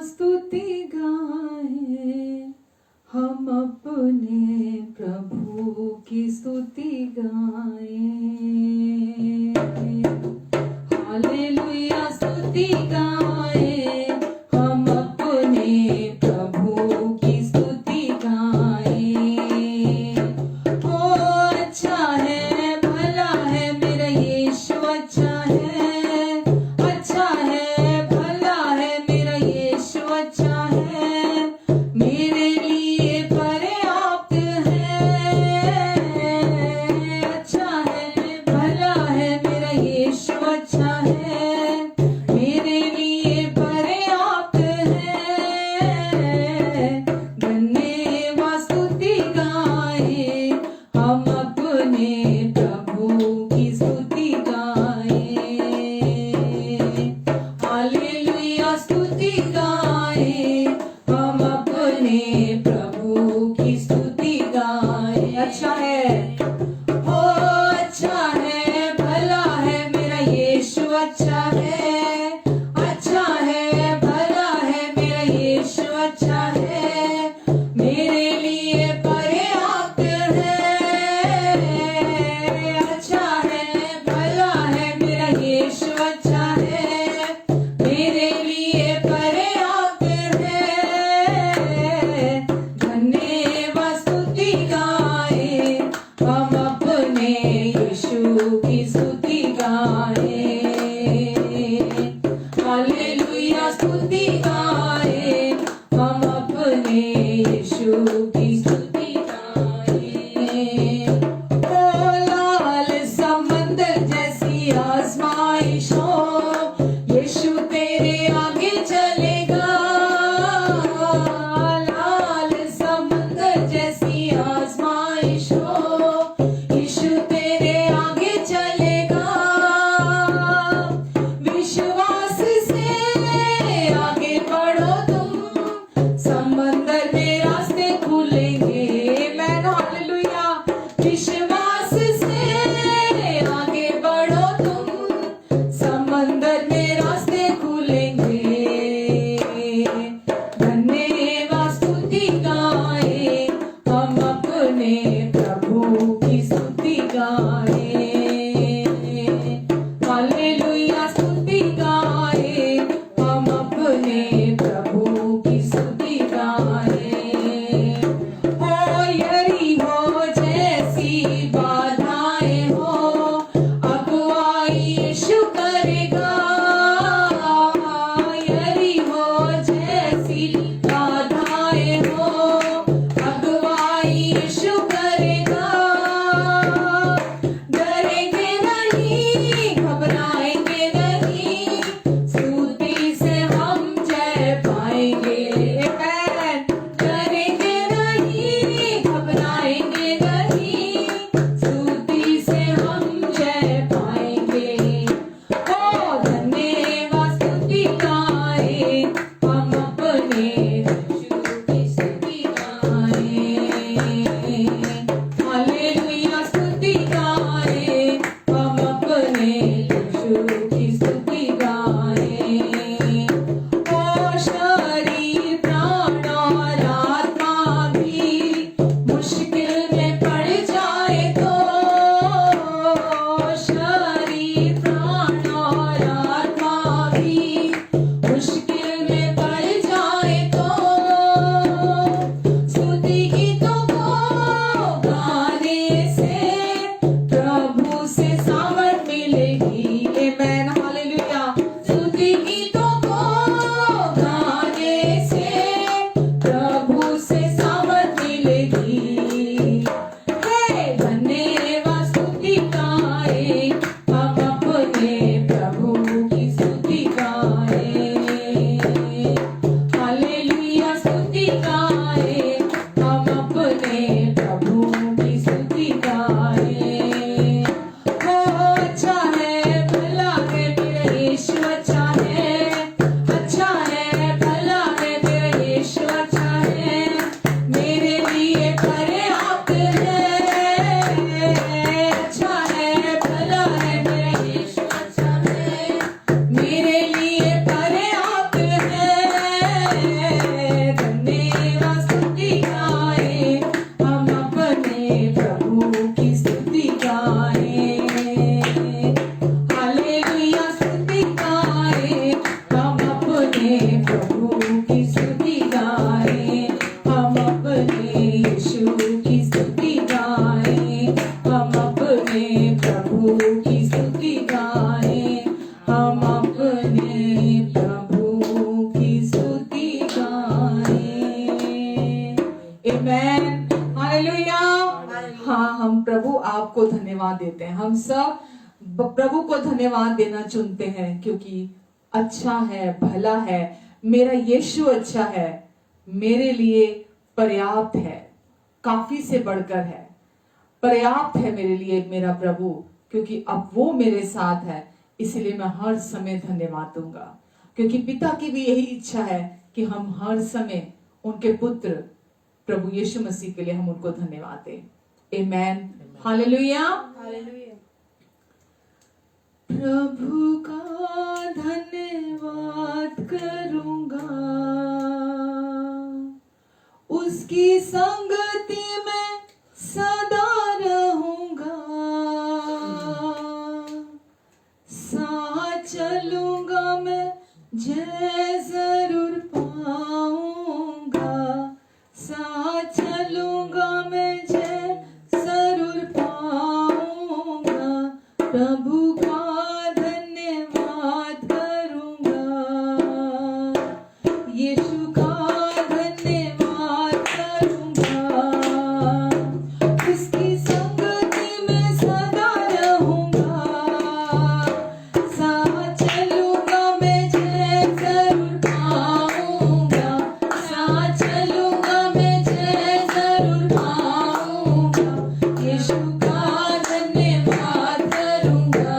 स्तुति गाएं, हम अपने प्रभु की स्तुति गाएं। हालेलुया स्तुति गाएं, हम अपने प्रभु की स्तुति गाएं। ओ अच्छा है, भला है, मेरा यीशु अच्छा है, अच्छा है, भला है, मेरा यीशु अच्छा है, मेरे लिए पर्याप्त है। अच्छा है, भला है, मेरा यीशु अच्छा है, मेरे लिए पर्याप्त है। धन्यवाद स्तुति गाएं, हम अपने प्रभु की स्तुति गाएं। हालेलुया स्तुति गाएं, हम अपने प्रभु की स्तुति गाएं। अच्छा है, ओ अच्छा है, भला है, मेरा यीशु अच्छा है, अच्छा है, भला है, मेरा यीशु अच्छा है, मेरे लिए पर्याप्त है। अच्छा है, भला है, मेरा यीशु अच्छा है, मेरे लिए पर्याप्त है। धन्यवाद स्तुति गाएं, हम अपने यीशु की स्तुति गाएं। हालेलुया स्तुति गाएं, हम अपने यीशु की स्तुति गाएं। ओ लाल समंदर जैसी आजमाइश हो, यीशु तेरे आगे चलेगा। लाल समंदर जैसी आजमाइश हो, यीशु तेरे आगे चलेगा। विश्वास से आगे बढ़ो तुम, समंदर में रास्ते खुलेंगे। मैं हालेलुया, विश्वास से आगे बढ़ो तुम, समंदर में रास्ते खुलेंगे। धन्यवाद स्तुति गाएं, हम अपने प्रभु की स्तुति गाएं। हालेलुया स्तुति गाएं, हम अपने प्रभु की स्तुति गाएं। ओ यरीहो जैसी बाधाएं हो, अगुवाई यीशु करेगा। यरीहो जैसी बाधाएं हो, अगुवाई यीशु करेगा। डरेंगे नहीं, घबराएंगे नहीं, स्तुति से हम जय पाएंगे। आमेन। डरेंगे नहीं, घबराएंगे नहीं, स्तुति से हम जय पाएंगे। ओ धन्यवाद स्तुति गाएं, हम अपने यीशु की स्तुति गाएं। हालेलुया स्तुति गाएं, हम अपने यीशु की स्तुति गाएं। ओ शरीर प्राण और आत्मा भी मुश्किल में पड़ जाए तो, शरीर प्राण और आत्मा भी मुश्किल में पड़ जाए तो, स्तुति गीतों को गाने से प्रभु से सामर्थ मिलेगी। आमेन। हालेलुया स्तुति गीतों को गाने प्रभु की स्तुति गाएं, हम अपने यीशु की स्तुति गाएं, हम अपने प्रभु की स्तुति गाएं, हम अपने प्रभु की स्तुति गाएं। आमेन, हालेलुया। हाँ, हम प्रभु आपको धन्यवाद देते हैं। हम सब प्रभु को धन्यवाद देना चुनते हैं, क्योंकि अच्छा है, भला है, मेरा यीशु अच्छा है, मेरे लिए पर्याप्त है, काफी से बढ़कर है, पर्याप्त है मेरे लिए मेरा प्रभु, क्योंकि अब वो मेरे साथ है। इसलिए मैं हर समय धन्यवाद दूंगा, क्योंकि पिता की भी यही इच्छा है कि हम हर समय उनके पुत्र प्रभु यीशु मसीह के लिए हम उनको धन्यवाद दें। आमेन, हालेलुया। प्रभु का धन्यवाद करूंगा, उसकी संगति में सदा रहूंगा, साथ चलूंगा मैं जय जरूर पाऊंगा, साथ चलूंगा मैं जय जरूर पाऊंगा, प्रभु का धन्यवाद करूंगा, यीशु का धन्यवाद करूंगा, उसकी संगति में सदा रहूंगा, साथ चलूंगा मैं जय जरूर पाऊंगा, साथ चलूंगा मैं जय जरूर पाऊंगा, यीशु का धन्यवाद करूंगा,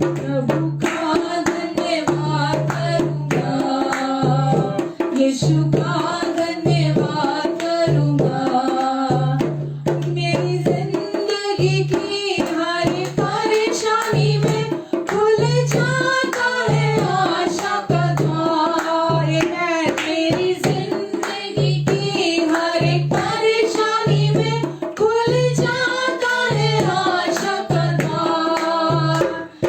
प्रभु का धन्यवाद करूंगा, यीशु का धन्यवाद करूंगा। मेरी जिंदगी की हर परेशानी में खुल जाता है आशा का द्वार है, मेरी जिंदगी की हर एक परेशानी में खुल जाता है आशा का द्वार,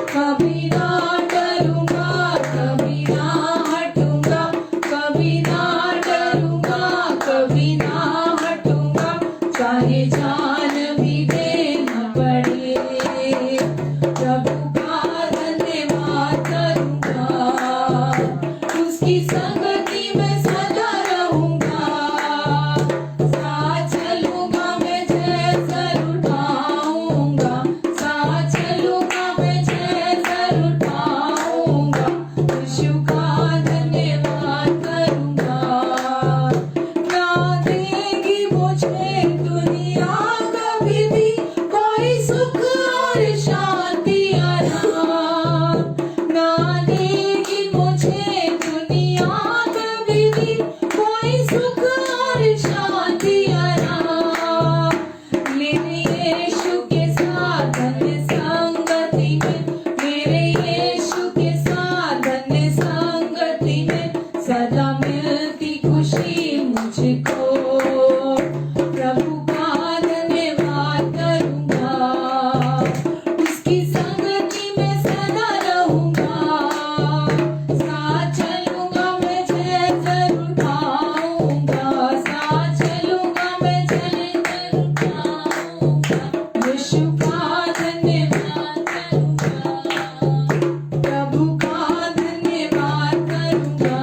कभी ना डरूंगा, कभी ना हटूंगा, कभी ना डरूंगा, कभी ना हटूंगा, चाहे जान भी देना पड़े, प्रभु का धन्यवाद करूंगा, उसकी संगति में सदा रहूंगा, साथ चलूंगा मैं जय जरूर पाऊंगा, साथ चलूंगा मैं जय जरूर पाऊंगा, यीशु का धन्यवाद करूंगा। ना देगी मुझे दुनिया कभी भी कोई सुख और शांति आराम, ना देगी मुझे दुनिया कभी भी कोई सुख और शांति आराम, मेरे यीशु के साथ धन्य संगति में, मेरे यीशु के साथ धन्य संगति में सदा मिलती खुशी मुझको, प्रभु का धन्यवाद करूंगा, उसकी संगति में सदा रहूंगा, साथ चलूंगा मैं जय जरूर पाऊंगा, साथ चलूंगा मैं जय जरूर पाऊंगा, यीशु का धन्यवाद करूंगा, प्रभु का धन्यवाद करूंगा,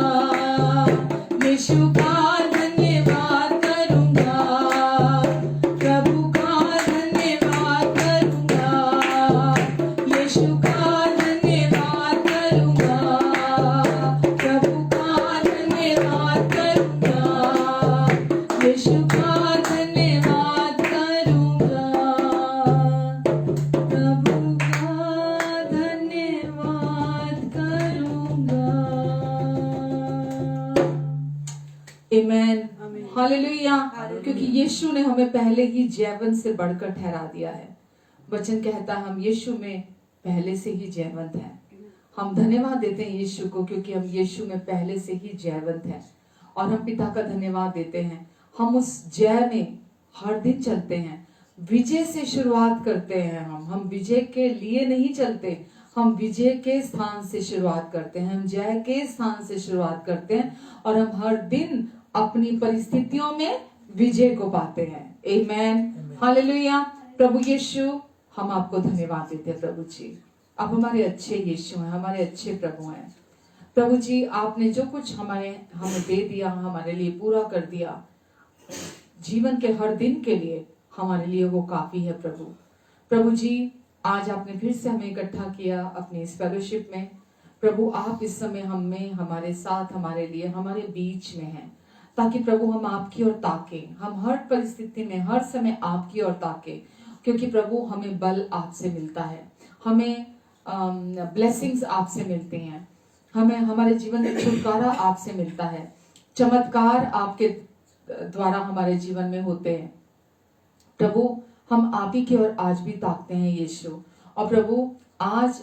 यीशु का धन्यवाद करूंगा, प्रभु का धन्यवाद करूंगा, यीशु का धन्यवाद करूंगा, प्रभु का धन्यवाद करूंगा, यीशु का धन्यवाद करूंगा, प्रभु का धन्यवाद करूंगा। आमेन, हालेलुया। क्योंकि यीशु ने हमें पहले ही जयवंत से बढ़कर ठहरा दिया है। वचन कहता है हम यीशु में पहले से ही जयवंत हैं। हम धन्यवाद देते हैं यीशु को, क्योंकि हम यीशु में पहले से ही जयवंत हैं, और हम पिता का धन्यवाद देते हैं। हम उस जय में हर दिन चलते हैं, विजय से शुरुआत करते हैं। हम विजय के लिए नहीं चलते, हम विजय के स्थान से शुरुआत करते हैं, हम जय के स्थान से शुरुआत करते हैं और हम हर दिन अपनी परिस्थितियों में विजय को पाते हैं। आमेन, हालेलुया। प्रभु यीशु, हम आपको धन्यवाद देते हैं। प्रभु जी, आप हमारे अच्छे यीशु हैं, हमारे अच्छे प्रभु हैं। प्रभु जी, आपने जो कुछ हमें दे दिया, हमारे लिए पूरा कर दिया, जीवन के हर दिन के लिए हमारे लिए वो काफी है। प्रभु जी, आज आपने फिर से हमें इकट्ठा किया अपनी इस फेलोशिप में। प्रभु, आप इस समय हमें, हमारे साथ, हमारे लिए, हमारे बीच में हैं, ताकि प्रभु हम आपकी ओर ताकें, हम हर परिस्थिति में हर समय आपकी ओर ताकें, क्योंकि प्रभु हमें बल आपसे मिलता है, हमें ब्लेसिंग्स आपसे मिलती हैं, हमें हमारे जीवन में छुटकारा आपसे मिलता है, चमत्कार आपके द्वारा हमारे जीवन में होते हैं। प्रभु, हम आप ही की ओर आज भी ताकते हैं यीशु। और प्रभु, आज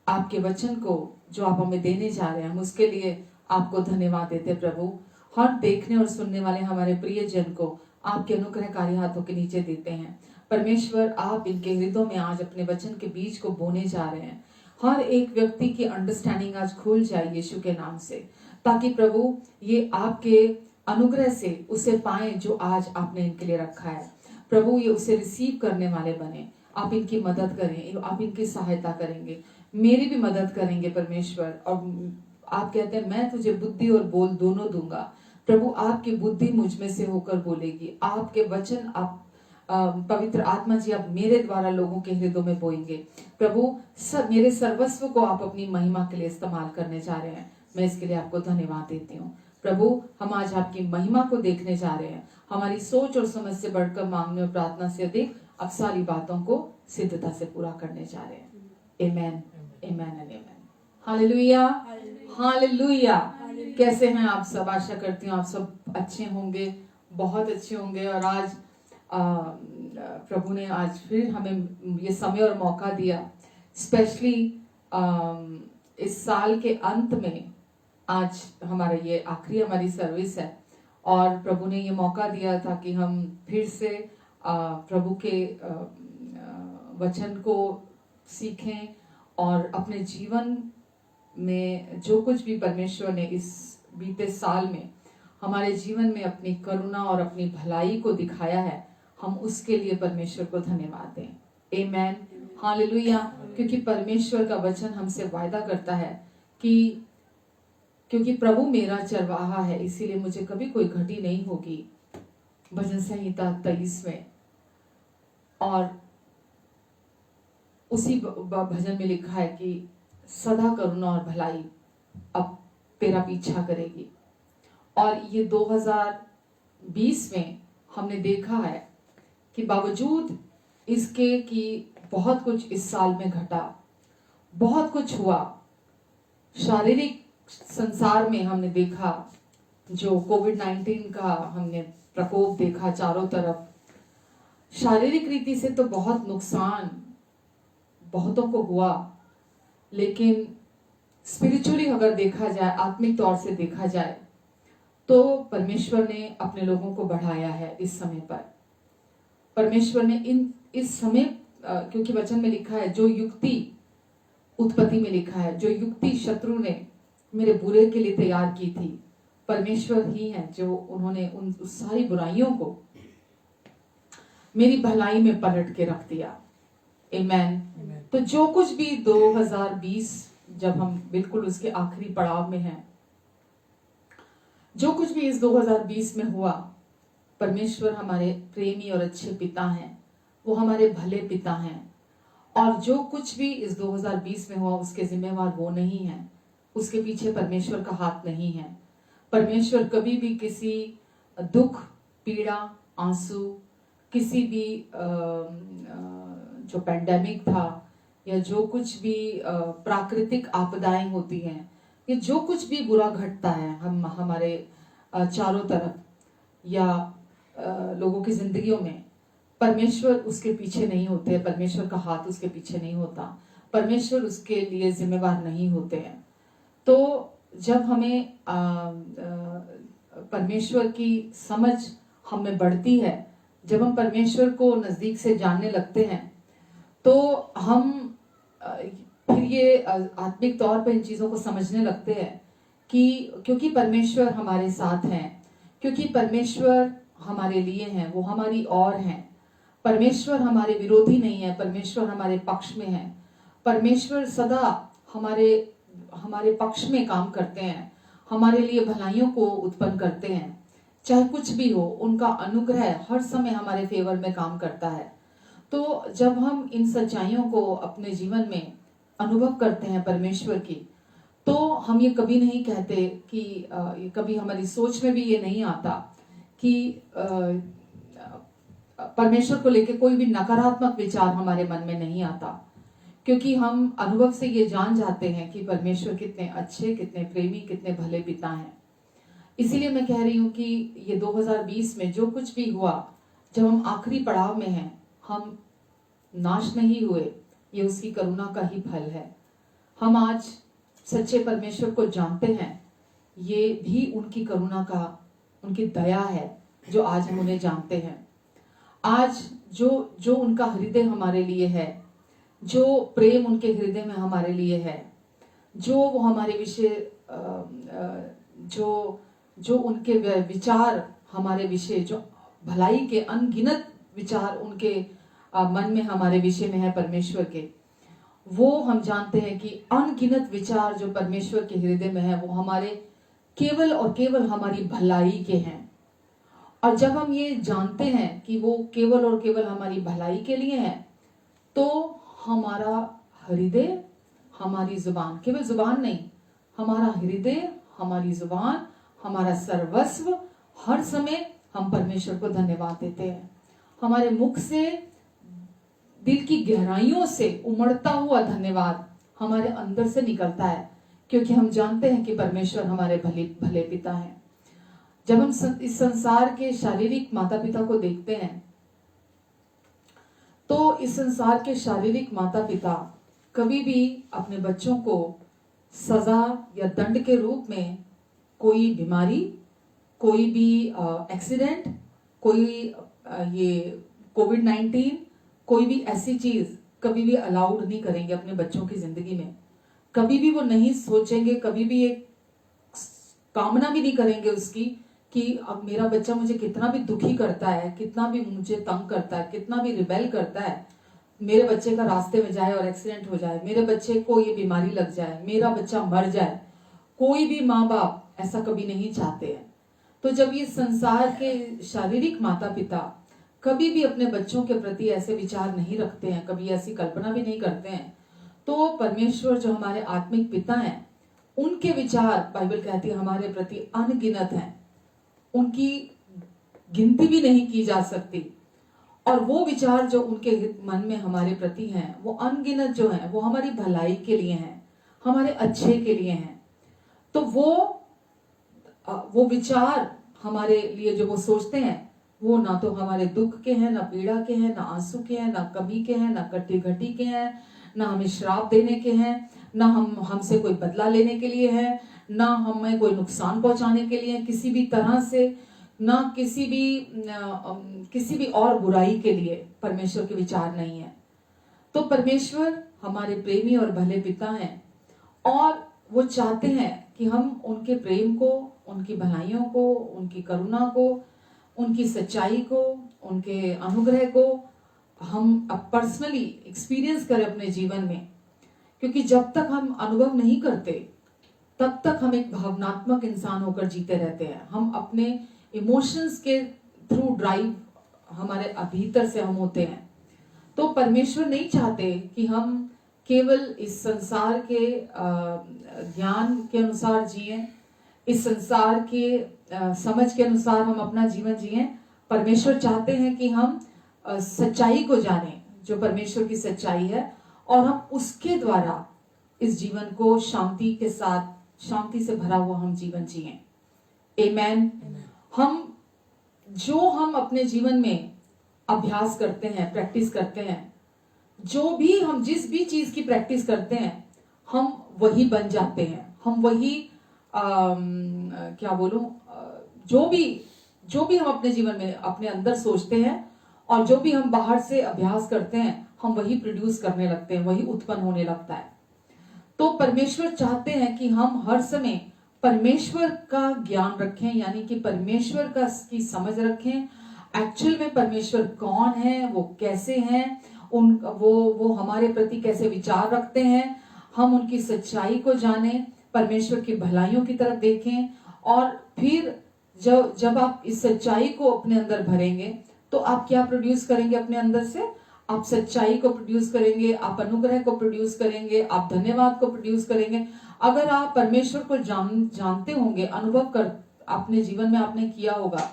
आपके वचन को जो आप हमें देने जा रहे हैं, हम उसके लिए आपको धन्यवाद देते हैं। प्रभु, हर देखने और सुनने वाले हमारे प्रिय जन को आपके अनुग्रहकारी हाथों के नीचे देते हैं। परमेश्वर, आप इनके हृदयों में आज अपने वचन के बीज को बोने जा रहे हैं। हर एक व्यक्ति की अंडरस्टैंडिंग आज खुल जाए यीशु के नाम से, ताकि प्रभु ये आपके अनुग्रह से उसे पाए जो आज आपने इनके लिए रखा है। प्रभु, ये उसे रिसीव करने वाले बने। आप इनकी मदद करें, आप इनकी सहायता करेंगे, मेरी भी मदद करेंगे परमेश्वर। और आप कहते हैं, मैं तुझे बुद्धि और बोल दोनों दूंगा। प्रभु, आपकी बुद्धि मुझ में से होकर बोलेगी, आपके वचन, आप पवित्र आत्मा जी, आप मेरे द्वारा लोगों के हृदयों में बोएंगे। प्रभु, मेरे सर्वस्व को आप अपनी महिमा के लिए इस्तेमाल करने जा रहे हैं। मैं इसके लिए आपको धन्यवाद देती हूँ। प्रभु, हम आज आपकी महिमा को देखने जा रहे हैं। हमारी सोच और समझ से बढ़कर, मांगने और प्रार्थना से अधिक, अब सारी बातों को सिद्धता से पूरा करने जा रहे हैं। आमेन, amen and amen. Hallelujah, hallelujah. कैसे हैं आप सब? आशा करती हूँ आप सब अच्छे होंगे, बहुत अच्छे होंगे। और आज प्रभु ने आज फिर हमें ये समय और मौका दिया, स्पेशली इस साल के अंत में। आज हमारा ये आखिरी हमारी सर्विस है और प्रभु ने ये मौका दिया था कि हम फिर से प्रभु के वचन को सीखें और अपने जीवन में जो कुछ भी परमेश्वर ने इस बीते साल में हमारे जीवन में अपनी करुणा और अपनी भलाई को दिखाया है, हम उसके लिए परमेश्वर को धन्यवाद दें। आमेन, हालेलुया। क्योंकि परमेश्वर का वचन हमसे वायदा करता है कि क्योंकि प्रभु मेरा चरवाहा है, इसीलिए मुझे कभी कोई घटी नहीं होगी। भजन संहिता 23 में। और उसी भजन में लिखा है कि सदा करुणा और भलाई अब तेरा पीछा करेगी। और ये 2020 में हमने देखा है कि बावजूद इसके कि बहुत कुछ इस साल में घटा, बहुत कुछ हुआ। शारीरिक संसार में हमने देखा, जो कोविड-19 का हमने प्रकोप देखा चारों तरफ। शारीरिक रीति से तो बहुत नुकसान बहुतों को हुआ, लेकिन स्पिरिचुअली अगर देखा जाए, आत्मिक तौर से देखा जाए, तो परमेश्वर ने अपने लोगों को बढ़ाया है इस समय पर। परमेश्वर ने इस समय, क्योंकि वचन में लिखा है, जो युक्ति उत्पत्ति में लिखा है, जो युक्ति शत्रु ने मेरे बुरे के लिए तैयार की थी, परमेश्वर ही है जो उन्होंने उन सारी बुराइयों को मेरी भलाई में पलट के रख दिया। आमेन। तो जो कुछ भी 2020, जब हम बिल्कुल उसके आखिरी पड़ाव में हैं, जो कुछ भी इस 2020 में हुआ, परमेश्वर हमारे प्रेमी और अच्छे पिता हैं, वो हमारे भले पिता हैं। और जो कुछ भी इस 2020 में हुआ, उसके जिम्मेवार वो नहीं है, उसके पीछे परमेश्वर का हाथ नहीं है। परमेश्वर कभी भी किसी दुख, पीड़ा, आंसू, किसी भी जो पैंडेमिक था, या जो कुछ भी प्राकृतिक आपदाएं होती हैं, ये जो कुछ भी बुरा घटता है हम हमारे चारों तरफ या लोगों की जिंदगियों में, परमेश्वर उसके पीछे नहीं होते, परमेश्वर का हाथ उसके पीछे नहीं होता, परमेश्वर उसके लिए जिम्मेवार नहीं होते हैं। तो जब हमें परमेश्वर की समझ हमें बढ़ती है, जब हम परमेश्वर को नजदीक से जानने लगते हैं, तो हम फिर ये आत्मिक तौर पे इन चीजों को समझने लगते हैं कि क्योंकि परमेश्वर हमारे साथ हैं, क्योंकि परमेश्वर हमारे लिए हैं, वो हमारी और हैं। परमेश्वर हमारे विरोधी नहीं है, परमेश्वर हमारे पक्ष में है। परमेश्वर सदा हमारे हमारे पक्ष में काम करते हैं, हमारे लिए भलाइयों को उत्पन्न करते हैं। चाहे कुछ भी हो, उनका अनुग्रह हर समय हमारे फेवर में काम करता है। तो जब हम इन सच्चाइयों को अपने जीवन में अनुभव करते हैं परमेश्वर की, तो हम ये कभी नहीं कहते कि ये कभी हमारी सोच में भी ये नहीं आता कि परमेश्वर को लेकर कोई भी नकारात्मक विचार हमारे मन में नहीं आता, क्योंकि हम अनुभव से ये जान जाते हैं कि परमेश्वर कितने अच्छे, कितने प्रेमी, कितने भले पिता हैं। इसीलिए मैं कह रही हूँ कि ये 2020 में जो कुछ भी हुआ, जब हम आखिरी पड़ाव में हैं, हम नाश नहीं हुए, ये उसकी करुणा का ही फल है। हम आज सच्चे परमेश्वर को जानते हैं, ये भी उनकी करुणा का, उनकी दया है जो आज हम उन्हें जानते हैं। आज जो जो उनका हृदय हमारे लिए है, जो प्रेम उनके हृदय में हमारे लिए है, जो वो हमारे विषय जो उनके विचार हमारे विषय, जो भलाई के अनगिनत विचार उनके मन में हमारे विषय में है परमेश्वर के, वो हम जानते हैं कि अनगिनत विचार जो परमेश्वर के हृदय में है, वो हमारे केवल और केवल हमारी भलाई के हैं। और जब हम ये जानते हैं कि वो केवल और केवल हमारी भलाई के लिए हैं, तो हमारा हृदय, हमारी जुबान, केवल जुबान नहीं, हमारा हृदय, हमारी जुबान, हमारा सर्वस्व, हर समय हम परमेश्वर को धन्यवाद देते हैं। हमारे मुख से, दिल की गहराइयों से उमड़ता हुआ धन्यवाद हमारे अंदर से निकलता है, क्योंकि हम जानते हैं कि परमेश्वर हमारे भले पिता हैं। जब हम इस संसार के शारीरिक माता पिता को देखते हैं, तो इस संसार के शारीरिक माता पिता कभी भी अपने बच्चों को सजा या दंड के रूप में कोई बीमारी, कोई भी एक्सीडेंट, कोई ये कोविड-19, कोई भी ऐसी चीज कभी भी अलाउड नहीं करेंगे अपने बच्चों की जिंदगी में। कभी भी वो नहीं सोचेंगे, कभी भी एक कामना भी नहीं करेंगे उसकी कि अब मेरा बच्चा मुझे कितना भी दुखी करता है, कितना भी मुझे तंग करता है, कितना भी रिबेल करता है, मेरे बच्चे का रास्ते में जाए और एक्सीडेंट हो जाए, मेरे बच्चे को ये बीमारी लग जाए, मेरा बच्चा मर जाए। कोई भी माँ बाप ऐसा कभी नहीं चाहते हैं। तो जब ये संसार के शारीरिक माता पिता कभी भी अपने बच्चों के प्रति ऐसे विचार नहीं रखते हैं, कभी ऐसी कल्पना भी नहीं करते हैं, तो परमेश्वर जो हमारे आत्मिक पिता हैं, उनके विचार, बाइबल कहती है, हमारे प्रति अनगिनत हैं, उनकी गिनती भी नहीं की जा सकती। और वो विचार जो उनके मन में हमारे प्रति हैं, वो अनगिनत जो हैं, वो हमारी भलाई के लिए हैं, हमारे अच्छे के लिए हैं। तो वो विचार हमारे लिए जो वो सोचते हैं, वो ना तो हमारे दुख के हैं, ना पीड़ा के हैं, ना आंसू के हैं, ना कमी के हैं, ना कट्टी घटी के हैं, ना हमें श्राप देने के हैं, ना हमसे कोई बदला लेने के लिए है, ना हमें कोई नुकसान पहुंचाने के लिए किसी भी तरह से, ना किसी भी और बुराई के लिए परमेश्वर के विचार नहीं है। तो परमेश्वर हमारे प्रेमी और भले पिता हैं, और वो चाहते हैं कि हम उनके प्रेम को, उनकी भलाइयों को, उनकी करुणा को, उनकी सच्चाई को, उनके अनुग्रह को हम अब पर्सनली एक्सपीरियंस करें अपने जीवन में। क्योंकि जब तक हम अनुभव नहीं करते, तब तक हम एक भावनात्मक इंसान होकर जीते रहते हैं। हम अपने इमोशंस के थ्रू ड्राइव हमारे भीतर से हम होते हैं। तो परमेश्वर नहीं चाहते कि हम केवल इस संसार के ज्ञान के अनुसार जिएं, इस संसार के समझ के अनुसार हम अपना जीवन जिएं। परमेश्वर चाहते हैं कि हम सच्चाई को जानें, जो परमेश्वर की सच्चाई है, और हम उसके द्वारा इस जीवन को शांति के साथ, शांति से भरा हुआ हम जीवन जिएं। आमेन। हम अपने जीवन में अभ्यास करते हैं, प्रैक्टिस करते हैं, जो भी हम जिस भी चीज की प्रैक्टिस करते हैं, हम वही बन जाते हैं। हम वही क्या बोलूं, जो भी हम अपने जीवन में अपने अंदर सोचते हैं, और जो भी हम बाहर से अभ्यास करते हैं, हम वही प्रोड्यूस करने लगते हैं, वही उत्पन्न होने लगता है। तो परमेश्वर चाहते हैं कि हम हर समय परमेश्वर का ज्ञान रखें, यानी कि परमेश्वर का की समझ रखें। एक्चुअल में परमेश्वर कौन है, वो कैसे हैं, वो हमारे प्रति कैसे विचार रखते हैं, हम उनकी सच्चाई को जानें, परमेश्वर की भलाइयों की तरफ देखें। और फिर जब आप इस सच्चाई को अपने अंदर भरेंगे तो आप क्या प्रोड्यूस करेंगे अपने अंदर से? आप सच्चाई को प्रोड्यूस करेंगे, आप अनुग्रह को प्रोड्यूस करेंगे, आप धन्यवाद को प्रोड्यूस करेंगे। अगर आप परमेश्वर को जानते होंगे, अनुभव कर अपने जीवन में आपने किया होगा।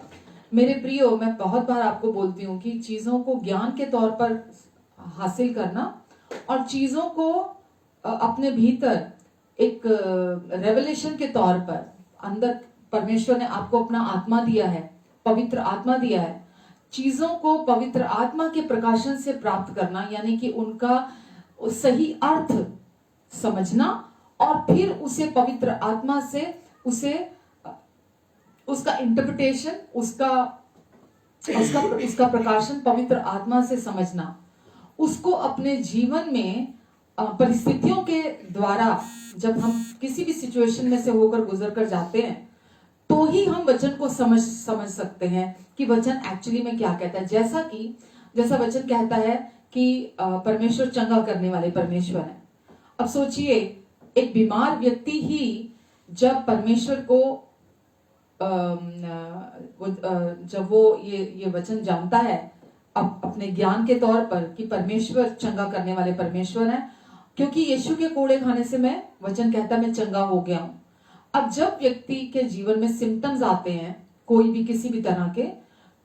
मेरे प्रियो, मैं बहुत बार आपको बोलती हूँ कि चीजों को ज्ञान के तौर पर हासिल करना और चीजों को अपने भीतर एक रेवलेशन के तौर पर अंदर परमेश्वर ने आपको अपना आत्मा दिया है, पवित्र आत्मा दिया है। चीजों को पवित्र आत्मा के प्रकाशन से प्राप्त करना, यानी कि उनका सही अर्थ समझना और फिर उसे पवित्र आत्मा से उसका इंटरप्रिटेशन, उसका प्रकाशन पवित्र आत्मा से समझना, उसको अपने जीवन में परिस्थितियों के द्वारा जब हम किसी भी सिचुएशन में से होकर गुजर कर जाते हैं तो ही हम वचन को समझ सकते हैं कि वचन एक्चुअली में क्या कहता है। जैसा वचन कहता है कि परमेश्वर चंगा करने वाले परमेश्वर है। अब सोचिए, एक बीमार व्यक्ति ही जब परमेश्वर को जब वो ये वचन जानता है अपने ज्ञान के तौर पर कि परमेश्वर चंगा करने वाले परमेश्वर है, क्योंकि यीशु के कोड़े खाने से मैं, वचन कहता मैं चंगा हो गया हूं। अब जब व्यक्ति के जीवन में सिम्टम्स आते हैं कोई भी किसी भी तरह के,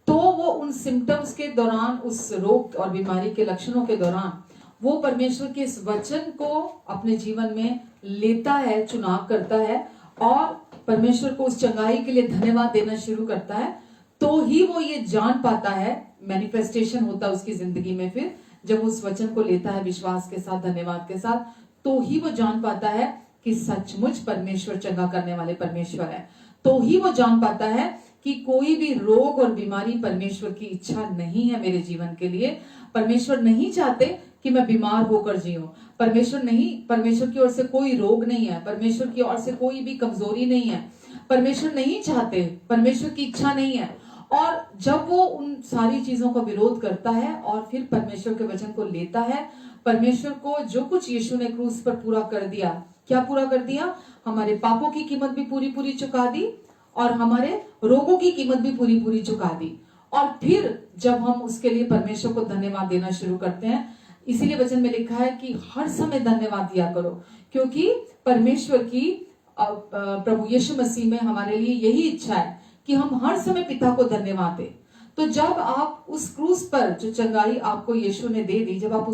तो वो उन सिम्टम्स के दौरान, उस रोग और बीमारी के लक्षणों के दौरान वो परमेश्वर के इस वचन को अपने जीवन में लेता है, चुनाव करता है और परमेश्वर को उस चंगाई के लिए धन्यवाद देना शुरू करता है। तो ही वो ये जान पाता है, मैनिफेस्टेशन होता है उसकी जिंदगी में। फिर जब उस वचन को लेता है विश्वास के साथ, धन्यवाद के साथ, तो ही वो जान पाता है कि सचमुच परमेश्वर चंगा करने वाले परमेश्वर है। तो ही वो जान पाता है कि कोई भी रोग और बीमारी परमेश्वर की इच्छा नहीं है मेरे जीवन के लिए। परमेश्वर नहीं चाहते कि मैं बीमार होकर जीऊं। परमेश्वर की ओर से कोई रोग नहीं है, परमेश्वर की ओर से कोई भी कमजोरी नहीं है। परमेश्वर नहीं चाहते, परमेश्वर की इच्छा नहीं है। और जब वो उन सारी चीजों का विरोध करता है और फिर परमेश्वर के वचन को लेता है, परमेश्वर को जो कुछ यीशु ने क्रूस पर पूरा कर दिया, क्या पूरा कर दिया? हमारे पापों की कीमत भी पूरी चुका दी और हमारे रोगों की कीमत भी पूरी चुका दी। और फिर जब हम उसके लिए परमेश्वर को धन्यवाद देना शुरू करते हैं, इसीलिए वचन में लिखा है कि हर समय धन्यवाद दिया करो, क्योंकि परमेश्वर की प्रभु यीशु मसीह में हमारे लिए यही इच्छा है कि हम हर समय पिता को धन्यवाद दें। तो जब आप उस क्रूस पर जो चंगाई आपको यीशु ने दे दी, जब आप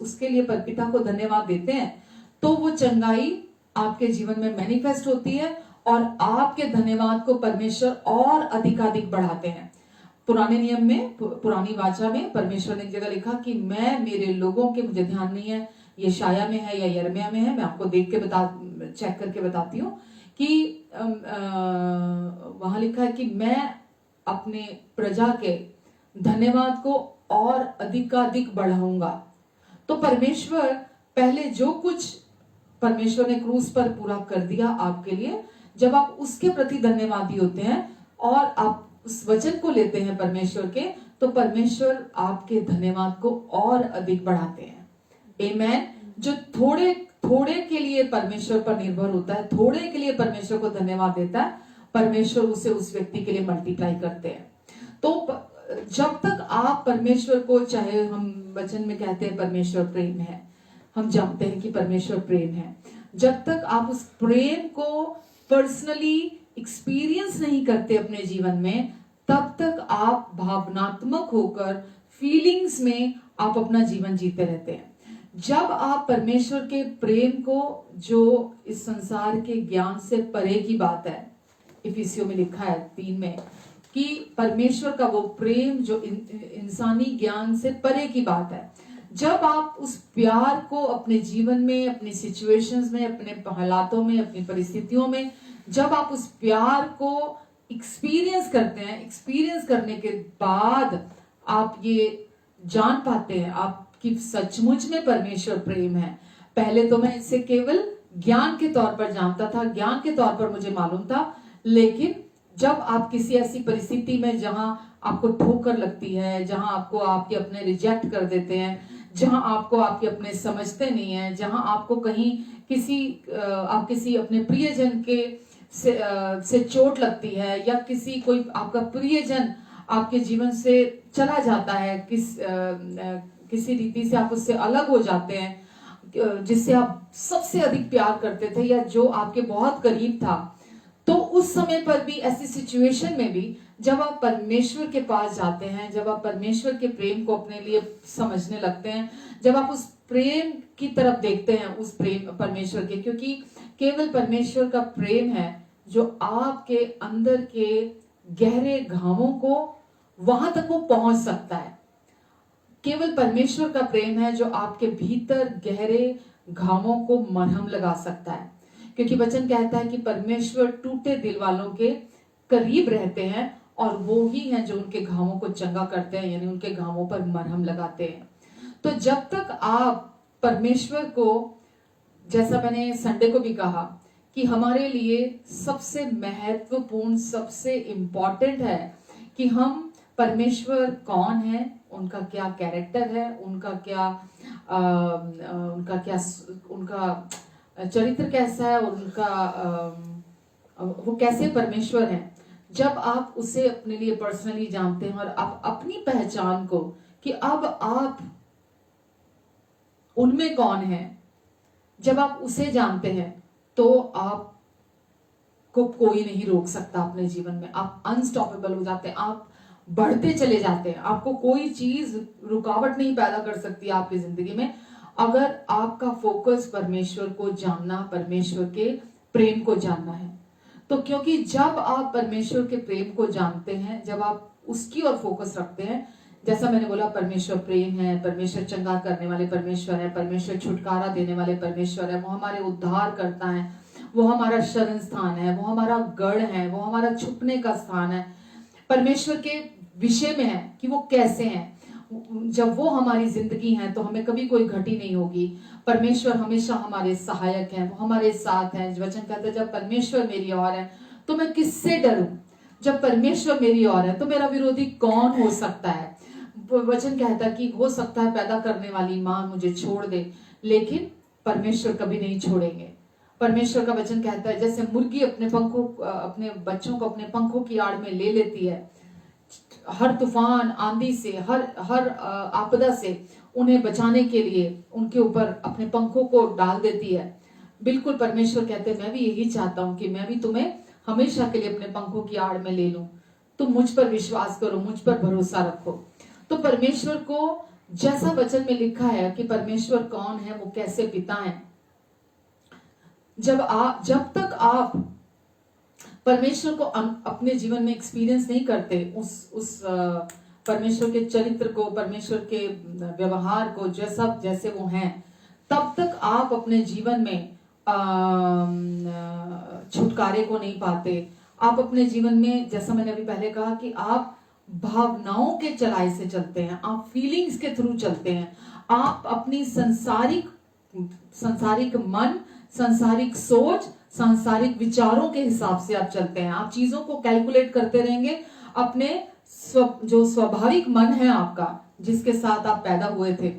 उसके लिए पिता को धन्यवाद देते हैं, तो वो चंगाई आपके जीवन में मैनिफेस्ट होती है और आपके धन्यवाद को परमेश्वर और अधिकाधिक बढ़ाते हैं। पुराने नियम में, पुरानी वाचा में परमेश्वर ने एक जगह लिखा कि मैं मेरे लोगों के, मुझे ध्यान नहीं है ये शाया में है या यिर्मयाह में है, मैं आपको देख के चेक करके बताती हूँ कि वहां लिखा है कि मैं अपने प्रजा के धन्यवाद को और अधिकाधिक बढ़ाऊंगा। तो परमेश्वर पहले जो कुछ परमेश्वर ने क्रूस पर पूरा कर दिया आपके लिए, जब आप उसके प्रति धन्यवादी होते हैं और आप उस वचन को लेते हैं परमेश्वर के, तो परमेश्वर आपके धन्यवाद को और अधिक बढ़ाते हैं। आमेन। जो थोड़े के लिए परमेश्वर पर निर्भर होता है, थोड़े के लिए परमेश्वर को धन्यवाद देता है, परमेश्वर उसे उस व्यक्ति के लिए मल्टीप्लाई करते हैं। तो जब तक आप परमेश्वर को, चाहे हम वचन में कहते हैं परमेश्वर प्रेम है, हम जानते हैं कि परमेश्वर प्रेम है, जब तक आप उस प्रेम को पर्सनली एक्सपीरियंस नहीं करते अपने जीवन में, तब तक आप भावनात्मक होकर फीलिंग्स में आप अपना जीवन जीते रहते हैं। जब आप परमेश्वर के प्रेम को, जो इस संसार के ज्ञान से परे की बात है, इफिसियों में लिखा है 3 में कि परमेश्वर का वो प्रेम जो इंसानी ज्ञान से परे की बात है, जब आप उस प्यार को अपने जीवन में, अपनी सिचुएशंस में, अपने हालातों में, अपनी परिस्थितियों में, जब आप उस प्यार को एक्सपीरियंस करते हैं, एक्सपीरियंस करने के बाद आप ये जान पाते हैं आप कि सचमुच में परमेश्वर प्रेम है। पहले तो मैं इसे केवल ज्ञान के तौर पर जानता था, ज्ञान के तौर पर मुझे मालूम था, लेकिन जब आप किसी ऐसी परिस्थिति में जहां आपको ठोकर लगती है, जहां आपको आपके अपने रिजेक्ट कर देते हैं, जहां आपको आपके अपने समझते नहीं है, जहां आपको कहीं आप किसी अपने प्रियजन के से चोट लगती है, या कोई आपका प्रियजन आपके जीवन से चला जाता है, किसी रीति से आप उससे अलग हो जाते हैं, जिससे आप सबसे अधिक प्यार करते थे या जो आपके बहुत करीब था, तो उस समय पर भी, ऐसी सिचुएशन में भी जब आप परमेश्वर के पास जाते हैं, जब आप परमेश्वर के प्रेम को अपने लिए समझने लगते हैं, जब आप उस प्रेम की तरफ देखते हैं, उस प्रेम परमेश्वर के, क्योंकि केवल परमेश्वर का प्रेम है जो आपके अंदर के गहरे घावों को वहां तक वो पहुंच सकता है। केवल परमेश्वर का प्रेम है जो आपके भीतर गहरे घावों को मरहम लगा सकता है, क्योंकि वचन कहता है कि परमेश्वर टूटे दिल वालों के करीब रहते हैं और वो ही हैं जो उनके घावों को चंगा करते हैं, यानी उनके घावों पर मरहम लगाते हैं। तो जब तक आप परमेश्वर को, जैसा मैंने संडे को भी कहा कि हमारे लिए सबसे महत्वपूर्ण, सबसे इंपॉर्टेंट है कि हम परमेश्वर कौन है, उनका क्या कैरेक्टर है, उनका चरित्र कैसा है, वो कैसे परमेश्वर है। जब आप उसे अपने लिए पर्सनली जानते हैं और आप अपनी पहचान को, कि अब आप उनमें कौन है, जब आप उसे जानते हैं तो आपको कोई नहीं रोक सकता अपने जीवन में। आप अनस्टॉपेबल हो जाते हैं, आप बढ़ते चले जाते हैं, आपको कोई चीज रुकावट नहीं पैदा कर सकती आपकी जिंदगी में, अगर आपका फोकस परमेश्वर को जानना, परमेश्वर के प्रेम को जानना है। तो क्योंकि जब आप परमेश्वर के प्रेम को जानते हैं, जब आप उसकी ओर फोकस रखते हैं, जैसा मैंने बोला परमेश्वर प्रेम है, परमेश्वर चंगा करने वाले परमेश्वर है, परमेश्वर छुटकारा देने वाले परमेश्वर है, वो हमारे उद्धार करता है, वो हमारा शरण स्थान है, वो हमारा गढ़ है, वो हमारा छुपने का स्थान है। परमेश्वर के विषय में है कि वो कैसे हैं, जब वो हमारी जिंदगी है तो हमें कभी कोई घटी नहीं होगी। परमेश्वर हमेशा हमारे सहायक हैं, वो हमारे साथ हैं। वचन कहता है जब परमेश्वर मेरी ओर है तो मैं किससे डरूं, जब परमेश्वर मेरी ओर है तो मेरा विरोधी कौन हो सकता है। वचन कहता है कि हो सकता है पैदा करने वाली मां मुझे छोड़ दे, लेकिन परमेश्वर कभी नहीं छोड़ेंगे। परमेश्वर का वचन कहता है जैसे मुर्गी अपने बच्चों को अपने पंखों की आड़ में ले लेती है, हर तूफान आंधी से, हर आपदा से उन्हें बचाने के लिए उनके ऊपर अपने पंखों को डाल देती है। बिल्कुल परमेश्वर कहते हैं मैं भी यही चाहता हूं कि मैं भी तुम्हें हमेशा के लिए अपने पंखों की आड़ में ले लूं। तुम मुझ पर विश्वास करो, मुझ पर भरोसा रखो। तो परमेश्वर को जैसा वचन में लिखा है कि परमेश्वर कौन है, वो कैसे पिता है, जब तक आप परमेश्वर को अपने जीवन में एक्सपीरियंस नहीं करते, उस परमेश्वर के चरित्र को, परमेश्वर के व्यवहार को, जैसे वो हैं, तब तक आप अपने जीवन में छुटकारे को नहीं पाते। आप अपने जीवन में, जैसा मैंने अभी पहले कहा, कि आप भावनाओं के चलाए से चलते हैं, आप फीलिंग्स के थ्रू चलते हैं, आप अपनी सांसारिक मन, सांसारिक सोच, सांसारिक विचारों के हिसाब से आप चलते हैं। आप चीजों को कैलकुलेट करते रहेंगे, अपने जो स्वाभाविक मन है आपका, जिसके साथ आप पैदा हुए थे,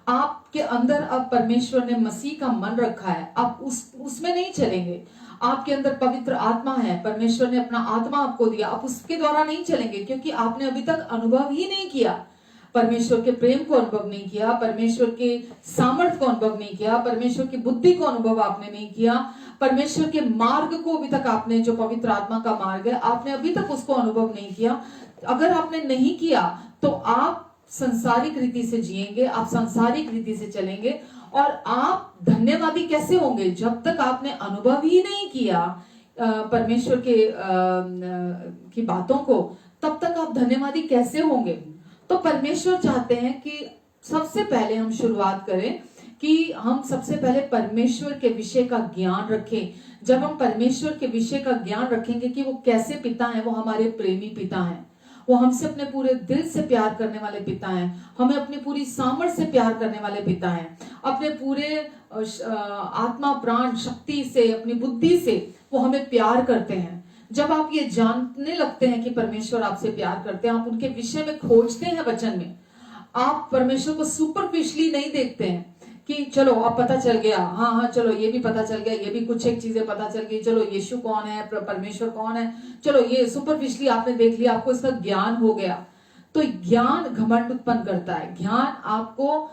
आपके अंदर अब परमेश्वर ने मसीह का मन रखा है, आप उसमें नहीं चलेंगे। आपके अंदर पवित्र आत्मा है, परमेश्वर ने अपना आत्मा आपको दिया, आप उसके द्वारा नहीं चलेंगे, क्योंकि आपने अभी तक अनुभव ही नहीं किया, परमेश्वर के प्रेम को अनुभव नहीं किया, परमेश्वर के सामर्थ्य को अनुभव नहीं किया, परमेश्वर की बुद्धि को अनुभव आपने नहीं किया, परमेश्वर के मार्ग को अभी तक आपने, जो पवित्र आत्मा का मार्ग है, आपने अभी तक उसको अनुभव नहीं किया। अगर आपने नहीं किया तो आप संसारिक रीति से जिएंगे, आप सांसारिक रीति से चलेंगे, और आप धन्यवादी कैसे होंगे जब तक आपने अनुभव ही नहीं किया परमेश्वर की बातों को, तब तक आप धन्यवादी कैसे होंगे। तो परमेश्वर चाहते हैं कि सबसे पहले हम शुरुआत करें कि हम सबसे पहले परमेश्वर के विषय का ज्ञान रखें। जब हम परमेश्वर के विषय का ज्ञान रखेंगे कि वो कैसे पिता हैं, वो हमारे प्रेमी पिता हैं, वो हमसे अपने पूरे दिल से प्यार करने वाले पिता हैं, हमें अपनी पूरी सामर्थ्य से प्यार करने वाले पिता हैं, अपने पूरे आत्मा प्राण शक्ति से, अपनी बुद्धि से वो हमें प्यार करते हैं। जब आप ये जानने लगते हैं कि परमेश्वर आपसे प्यार करते हैं, आप उनके विषय में खोजते हैं वचन में, आप परमेश्वर को सुपरफिशियली नहीं देखते हैं कि चलो अब पता चल गया, हाँ चलो ये भी पता चल गया, ये भी कुछ एक चीजें पता चल गई, चलो यीशु कौन है, परमेश्वर कौन है, चलो ये सुपरफिशियली आपने देख लिया, आपको इसका ज्ञान हो गया। तो ज्ञान घमंड उत्पन्न करता है। ज्ञान आपको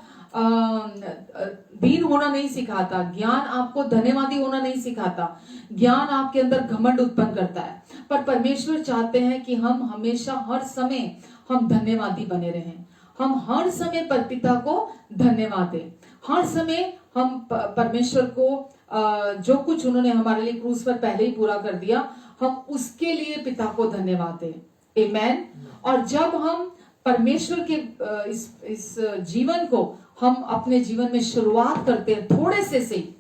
दीन होना नहीं सिखाता, ज्ञान आपको धन्यवादी होना नहीं सिखाता, ज्ञान आपके अंदर घमंड उत्पन्न करता है। पर परमेश्वर चाहते हैं कि हम हमेशा हर समय हम धन्यवादी बने रहें, हम हर समय परपिता को धन्यवाद दें, हर समय हम परमेश्वर को जो कुछ उन्होंने हमारे लिए क्रूस पर पहले ही पूरा कर दिया, हम उसके लिए पिता को धन्यवाद दें। आमेन। और जब हम परमेश्वर के इस जीवन को हम अपने जीवन में शुरुआत करते हैं, थोड़े से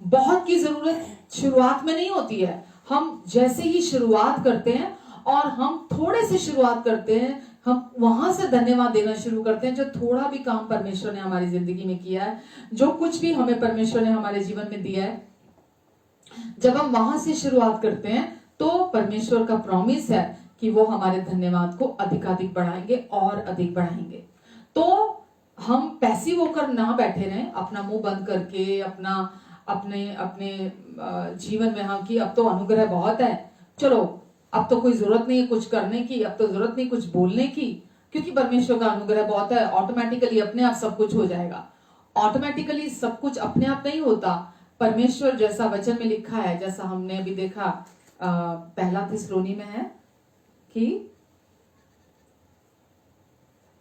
बहुत की जरूरत शुरुआत में नहीं होती है। हम जैसे ही शुरुआत करते हैं और हम थोड़े से शुरुआत करते हैं, हम वहां से धन्यवाद देना शुरू करते हैं। जो थोड़ा भी काम परमेश्वर ने हमारी जिंदगी में किया है, जो कुछ भी हमें परमेश्वर ने हमारे जीवन में दिया है, जब हम वहां से शुरुआत करते हैं तो परमेश्वर का प्रॉमिस है कि वो हमारे धन्यवाद को अधिकाधिक बढ़ाएंगे और अधिक बढ़ाएंगे। तो हम पैसिव होकर ना बैठे रहें, अपना मुंह बंद करके अपने जीवन में हम कि अब तो अनुग्रह बहुत है, चलो अब तो कोई जरूरत नहीं है कुछ करने की, अब तो जरूरत नहीं कुछ बोलने की, क्योंकि परमेश्वर का अनुग्रह बहुत है, ऑटोमेटिकली अपने आप सब कुछ हो जाएगा। ऑटोमेटिकली सब कुछ अपने आप नहीं होता। परमेश्वर जैसा वचन में लिखा है, जैसा हमने अभी देखा पहला थिस्सलुनी में है कि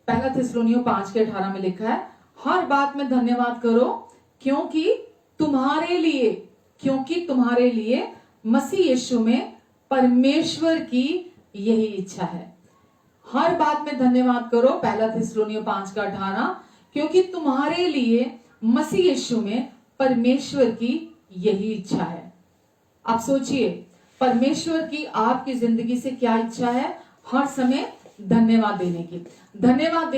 पहला थिस्सलुनियों 5:18 में लिखा है, हर बात में धन्यवाद करो क्योंकि तुम्हारे लिए मसीह यीशु में परमेश्वर की यही इच्छा है। हर बात में धन्यवाद करो, पहला थिस्सलुनियों 5:18, क्योंकि तुम्हारे लिए मसीह यीशु में परमेश्वर की यही इच्छा है। आप सोचिए, परमेश्वर की आपकी जिंदगी से क्या इच्छा है? हर समय धन्यवाद देने की। धन्यवाद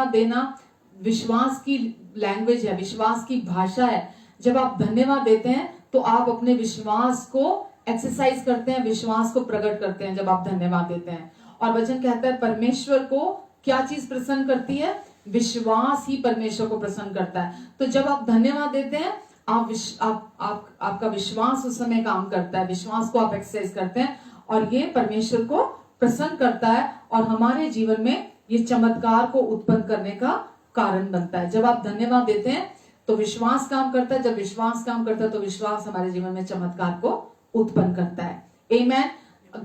देना विश्वास की लैंग्वेज है, विश्वास की भाषा है। जब आप धन्यवाद देते हैं तो आप अपने विश्वास को एक्सरसाइज करते हैं, विश्वास को प्रकट करते हैं जब आप धन्यवाद देते हैं। और वचन कहता है परमेश्वर को क्या चीज प्रसन्न करती है? विश्वास ही परमेश्वर को प्रसन्न करता है। तो जब आप धन्यवाद देते हैं, आपका विश्वास उस समय काम करता है, विश्वास को आप एक्सरसाइज करते हैं और ये परमेश्वर को प्रसन्न करता है और हमारे जीवन में ये चमत्कार को उत्पन्न करने का कारण बनता है। जब आप धन्यवाद देते हैं तो विश्वास काम करता है, जब विश्वास काम करता है तो विश्वास हमारे जीवन में चमत्कार को उत्पन्न करता है। आमेन।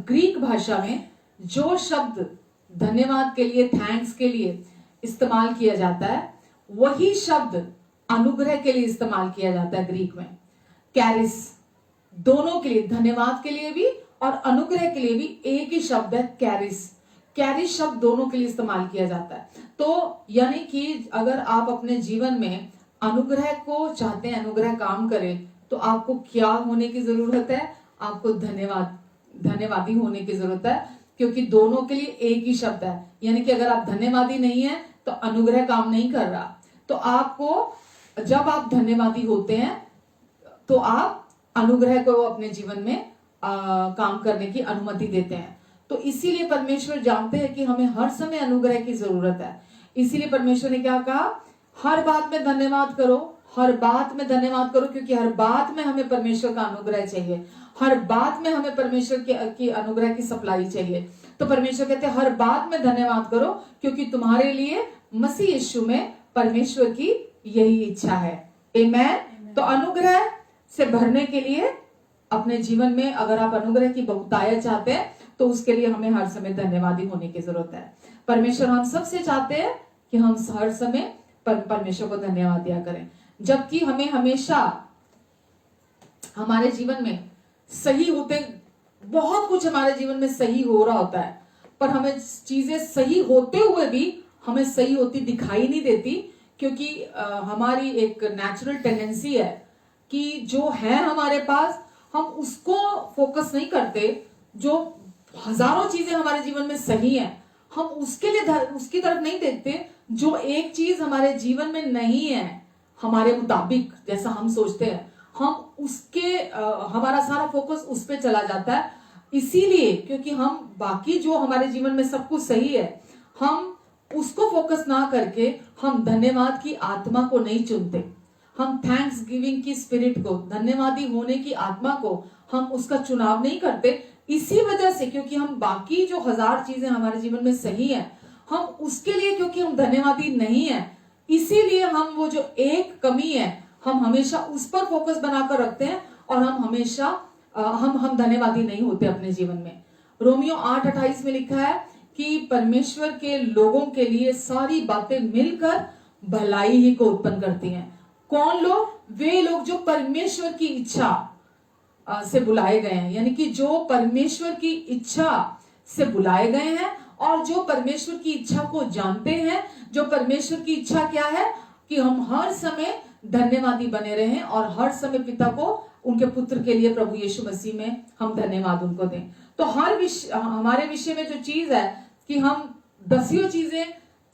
ग्रीक भाषा में जो शब्द धन्यवाद के लिए, थैंक्स के लिए इस्तेमाल किया जाता है, वही शब्द अनुग्रह के लिए इस्तेमाल किया जाता है ग्रीक में। कैरिस, दोनों के लिए, धन्यवाद के लिए भी और अनुग्रह के लिए भी एक ही शब्द है, कैरिस। कैरिस शब्द दोनों के लिए इस्तेमाल किया जाता है। तो यानी कि अगर आप अपने जीवन में अनुग्रह को चाहते हैं, अनुग्रह काम करे, तो आपको क्या होने की जरूरत है? आपको धन्यवादी होने की जरूरत है, क्योंकि दोनों के लिए एक ही शब्द है। यानी कि अगर आप धन्यवादी नहीं है तो अनुग्रह काम नहीं कर रहा। तो आपको, जब आप धन्यवादी होते हैं तो आप अनुग्रह को अपने जीवन में काम करने की अनुमति देते हैं। तो इसीलिए परमेश्वर जानते हैं कि हमें हर समय अनुग्रह की जरूरत है। इसीलिए परमेश्वर ने क्या कहा? हर बात में धन्यवाद करो, हर बात में धन्यवाद करो, क्योंकि हर बात में हमें परमेश्वर का अनुग्रह चाहिए, हर बात में हमें परमेश्वर की अनुग्रह की सप्लाई चाहिए। तो परमेश्वर कहते हैं हर बात में धन्यवाद करो क्योंकि तुम्हारे लिए मसीह यीशु में परमेश्वर की यही इच्छा है। आमेन। तो अनुग्रह से भरने के लिए अपने जीवन में अगर आप अनुग्रह की बहुतायत चाहते हैं तो उसके लिए हमें हर समय धन्यवादी होने की जरूरत है। परमेश्वर हम सबसे चाहते हैं कि हम हर समय परमेश्वर को धन्यवाद दिया करें, जबकि हमें हमेशा हमारे जीवन में सही होते, बहुत कुछ हमारे जीवन में सही हो रहा होता है, पर हमें चीजें सही होते हुए भी हमें सही होती दिखाई नहीं देती, क्योंकि हमारी एक नेचुरल टेंडेंसी है कि जो है हमारे पास हम उसको फोकस नहीं करते, जो हजारों चीजें हमारे जीवन में सही हैं, हम उसके लिए उसकी तरफ नहीं देखते। जो एक चीज हमारे जीवन में नहीं है हमारे मुताबिक जैसा हम सोचते हैं, हम उसके हमारा सारा फोकस उस पर चला जाता है। इसीलिए क्योंकि हम बाकी जो हमारे जीवन में सब कुछ सही है, हम उसको फोकस ना करके हम धन्यवाद की आत्मा को नहीं चुनते। हम थैंक्स गिविंग की स्पिरिट को, धन्यवादी होने की आत्मा को हम उसका चुनाव नहीं करते। इसी वजह से क्योंकि हम बाकी जो हजार चीजें हमारे जीवन में सही है, हम उसके लिए क्योंकि हम धन्यवादी नहीं है, इसीलिए हम वो जो एक कमी है हम हमेशा उस पर फोकस बनाकर रखते हैं और हम हमेशा हम धन्यवादी नहीं होते अपने जीवन में। रोमियो 8:28 में लिखा है कि परमेश्वर के लोगों के लिए सारी बातें मिलकर भलाई ही को उत्पन्न करती हैं। कौन लोग? वे लोग जो परमेश्वर की इच्छा से बुलाए गए हैं, यानी कि जो परमेश्वर की इच्छा से बुलाए गए हैं और जो परमेश्वर की इच्छा को जानते हैं। जो परमेश्वर की इच्छा क्या है कि हम हर समय धन्यवादी बने रहें और हर समय पिता को उनके पुत्र के लिए प्रभु यीशु मसीह में हम धन्यवाद उनको दें। तो हमारे विषय में जो चीज है कि हम दसियों चीजें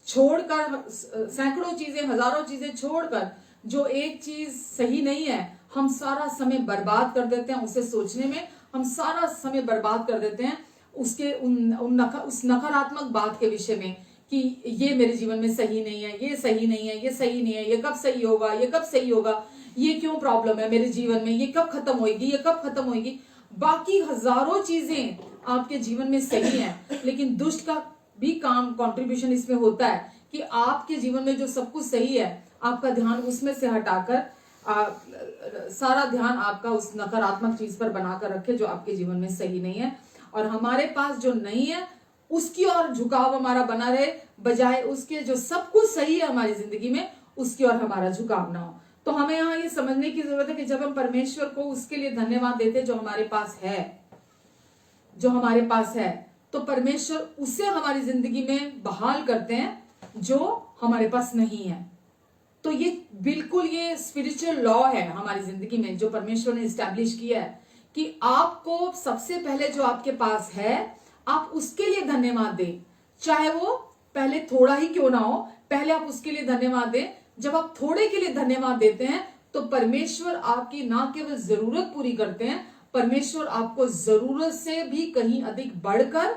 छोड़कर, सैकड़ों चीजें, हजारों चीजें छोड़कर जो एक चीज सही नहीं है हम सारा समय बर्बाद कर देते हैं उसे सोचने में, हम सारा समय बर्बाद कर देते हैं उसके उस नकारात्मक बात के विषय में कि ये मेरे जीवन में सही नहीं है, ये सही नहीं है, ये सही नहीं है, ये कब सही होगा, ये कब सही होगा, ये क्यों प्रॉब्लम है मेरे जीवन में, ये कब खत्म होगी, ये कब खत्म होगी। बाकी हजारों चीजें आपके जीवन में सही हैं, लेकिन दुष्ट का भी काम कंट्रीब्यूशन इसमें होता है कि आपके जीवन में जो सब कुछ सही है आपका ध्यान उसमें से हटाकर सारा ध्यान आपका उस नकारात्मक चीज पर बनाकर रखे जो आपके जीवन में सही नहीं है, और हमारे पास जो नहीं है उसकी ओर झुकाव हमारा बना रहे, बजाय उसके जो सब कुछ सही है हमारी जिंदगी में उसकी ओर हमारा झुकाव ना हो। तो हमें यहाँ ये समझने की जरूरत है कि जब हम परमेश्वर को उसके लिए धन्यवाद देते जो हमारे पास है, तो परमेश्वर उसे हमारी जिंदगी में बहाल करते हैं जो हमारे पास नहीं है। तो ये बिल्कुल ये स्पिरिचुअल लॉ है हमारी जिंदगी में जो परमेश्वर ने इस्टेब्लिश किया है कि आपको सबसे पहले जो आपके पास है आप उसके लिए धन्यवाद दें, चाहे वो पहले थोड़ा ही क्यों ना हो, पहले आप उसके लिए धन्यवाद दें। जब आप थोड़े के लिए धन्यवाद देते हैं तो परमेश्वर आपकी ना केवल जरूरत पूरी करते हैं, परमेश्वर आपको जरूरत से भी कहीं अधिक बढ़कर